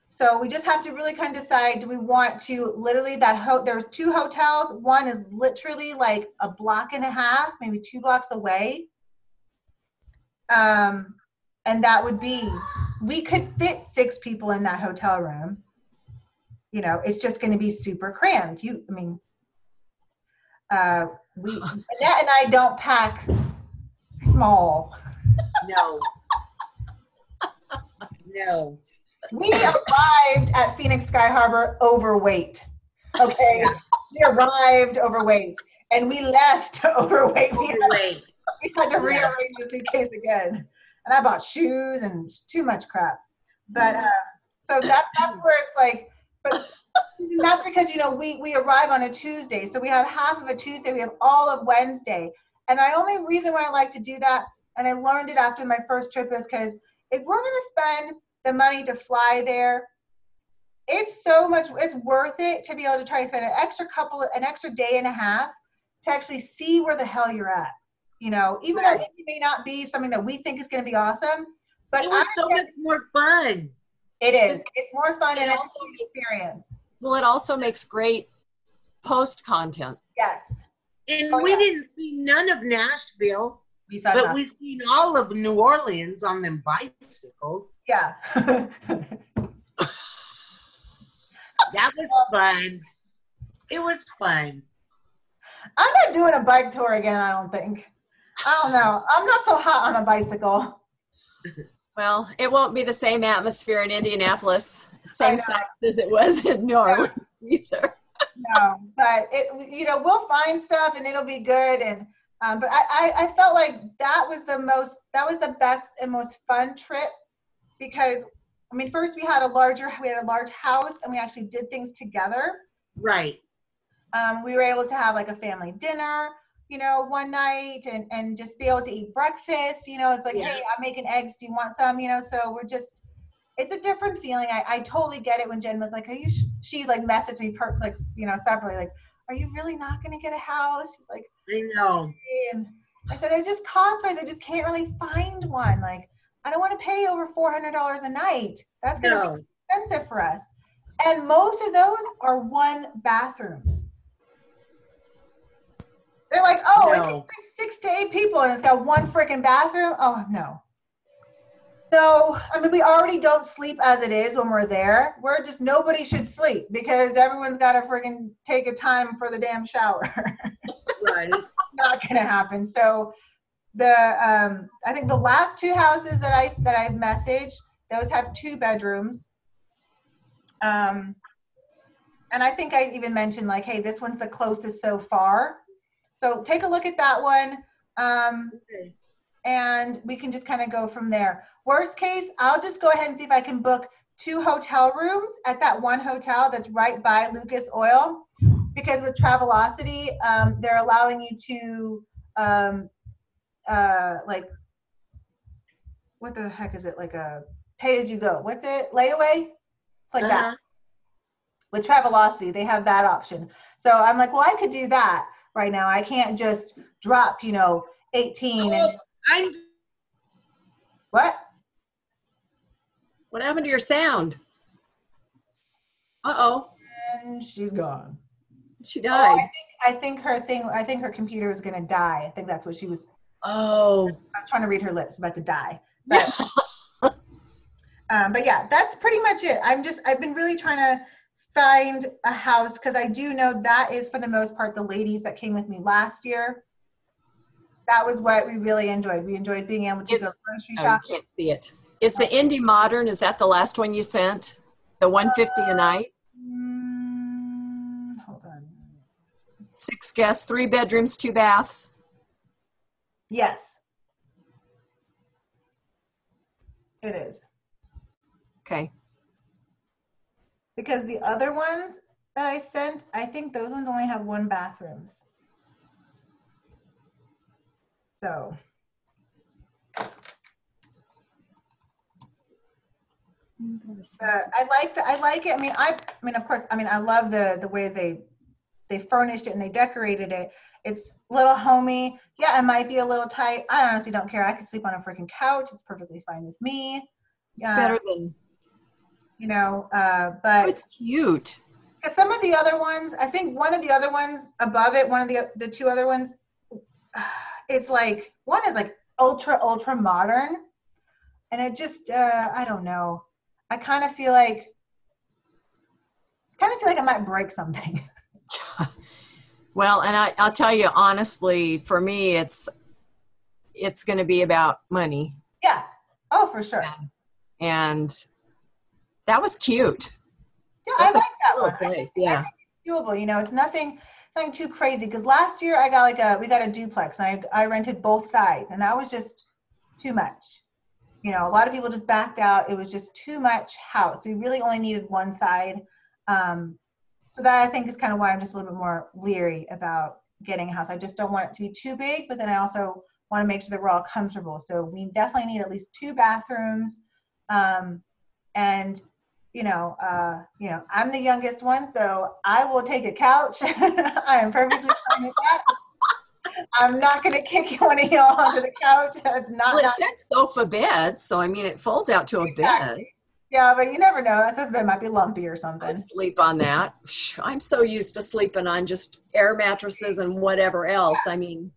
[SPEAKER 1] So we just have to really kind of decide, do we want to literally there's 2 hotels. One is literally like a block and a half, maybe 2 blocks away. And that would be, we could fit 6 people in that hotel room. You know, it's just going to be super crammed. Annette and I don't pack small.
[SPEAKER 4] No. No.
[SPEAKER 1] We arrived at Phoenix Sky Harbor overweight. Okay, we arrived overweight, and we left overweight. We had to rearrange the suitcase again, and I bought shoes and too much crap. But so that's where it's like, but that's because we arrive on a Tuesday, so we have half of a Tuesday, we have all of Wednesday, and the only reason why I like to do that, and I learned it after my first trip, is because if we're going to spend the money to fly there, it's worth it to be able to try to spend an extra day and a half to actually see where the hell you're at. Even though it may not be something that we think is going to be awesome, but
[SPEAKER 4] it was so much more fun.
[SPEAKER 1] It is. It's more fun and it's an experience.
[SPEAKER 3] Well, it also makes great post content.
[SPEAKER 1] Yes.
[SPEAKER 4] And we didn't see none of Nashville, but we've seen all of New Orleans on them bicycles.
[SPEAKER 1] Yeah.
[SPEAKER 4] That was fun. It was fun.
[SPEAKER 1] I'm not doing a bike tour again, I don't think. I don't know. I'm not so hot on a bicycle.
[SPEAKER 3] Well, it won't be the same atmosphere in Indianapolis, same size as it was in New Orleans either.
[SPEAKER 1] No, but we'll find stuff and it'll be good. And but I felt like that was the best and most fun trip, because first we had a large house and we actually did things together.
[SPEAKER 4] Right.
[SPEAKER 1] We were able to have like a family dinner, one night and just be able to eat breakfast. It's like, hey, I'm making eggs. Do you want some? So it's a different feeling. I totally get it when Jen was like, she like messaged me separately, like, are you really not going to get a house? She's like,
[SPEAKER 4] I know.
[SPEAKER 1] And I said, it's just cost-wise. I just can't really find one. Like, I don't want to pay over $400 a night. That's going to be expensive for us. And most of those are 1 bathrooms. They're like, it can fit 6 to 8 people and it's got 1 freaking bathroom. Oh, no. So, we already don't sleep as it is when we're there. Nobody should sleep because everyone's got to freaking take a time for the damn shower.
[SPEAKER 4] Right.
[SPEAKER 1] It's not going to happen. So, I think the last 2 houses that I've messaged, those have 2 bedrooms. And I think I even mentioned like, hey, this one's the closest so far. So take a look at that one. And we can just kind of go from there. Worst case, I'll just go ahead and see if I can book 2 hotel rooms at that one hotel that's right by Lucas Oil, because with Travelocity, they're allowing you to like, what the heck is it? Like a pay as you go. What's it? Layaway? It's like that. With Travelocity, they have that option. So I'm like, well, I could do that right now. I can't just drop, 18. What?
[SPEAKER 3] What happened to your sound? Uh-oh.
[SPEAKER 1] And she's gone.
[SPEAKER 3] She
[SPEAKER 1] Oh,
[SPEAKER 3] died.
[SPEAKER 1] I think her computer was gonna die. I think that's what she was.
[SPEAKER 3] Oh.
[SPEAKER 1] I was trying to read her lips, about to die. But but yeah, that's pretty much it. I've been really trying to find a house because I do know that is for the most part the ladies that came with me last year. That was what we really enjoyed. We enjoyed being able to go grocery
[SPEAKER 3] Oh,
[SPEAKER 1] shopping.
[SPEAKER 3] you can't see it. Is the Indie Modern, is that the last one you sent? The 150 a night?
[SPEAKER 1] Hold on.
[SPEAKER 3] 6 guests, 3 bedrooms, 2 baths.
[SPEAKER 1] Yes, it is.
[SPEAKER 3] Okay.
[SPEAKER 1] Because the other ones that I sent, I think those ones only have 1 bathroom. So. I like it. I mean, of course, I love the way they furnished it and they decorated it. It's a little homey. Yeah, it might be a little tight. I honestly don't care. I could sleep on a freaking couch. It's perfectly fine with me.
[SPEAKER 3] Better than,
[SPEAKER 1] but
[SPEAKER 3] it's cute.
[SPEAKER 1] because some of the other ones, I think one of the other ones above it, one of the 2 other ones, it's like, one is like ultra modern, and it just I don't know. I kind of feel like I might break something.
[SPEAKER 3] Well, and I'll tell you honestly, for me, it's going to be about money.
[SPEAKER 1] Yeah. Oh, for sure.
[SPEAKER 3] And that was cute.
[SPEAKER 1] Yeah,
[SPEAKER 3] That's
[SPEAKER 1] I like that
[SPEAKER 3] cool
[SPEAKER 1] one.
[SPEAKER 3] place.
[SPEAKER 1] I think it's doable. It's nothing too crazy. Because last year we got a duplex, and I rented both sides, and that was just too much. A lot of people just backed out. It was just too much house. We really only needed one side. So that I think is kind of why I'm just a little bit more leery about getting a house. I just don't want it to be too big, but then I also want to make sure that we're all comfortable. So we definitely need at least 2 bathrooms. And I'm the youngest one, so I will take a couch. I am perfectly fine with that. I'm not going to kick one of y'all onto the couch. It's not.
[SPEAKER 3] Well, it said sofa bed, so I mean, it folds out to a bed.
[SPEAKER 1] Yeah, but you never know. That sofa bed might be lumpy or something.
[SPEAKER 3] I'd sleep on that. I'm so used to sleeping on just air mattresses and whatever else. I mean.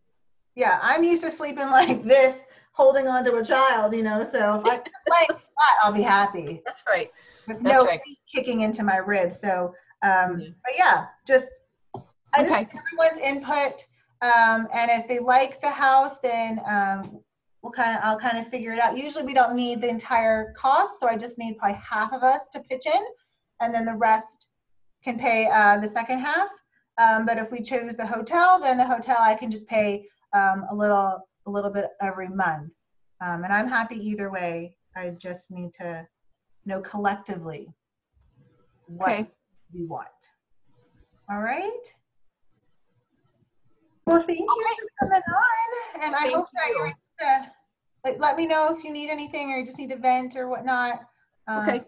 [SPEAKER 1] Yeah, I'm used to sleeping like this, holding onto a child, so if I just lay flat, I'll be happy.
[SPEAKER 3] That's right.
[SPEAKER 1] With no feet kicking into my ribs. So, but yeah, just everyone's input. And if they like the house, then I'll kind of figure it out. Usually we don't need the entire cost, so I just need probably half of us to pitch in, and then the rest can pay the second half. But if we choose the hotel, then the hotel I can just pay a little bit every month. And I'm happy either way. I just need to know collectively what we want. All right. Well, thank you for coming on, and I hope that you're able to let me know if you need anything or you just need to vent or whatnot.
[SPEAKER 3] Okay.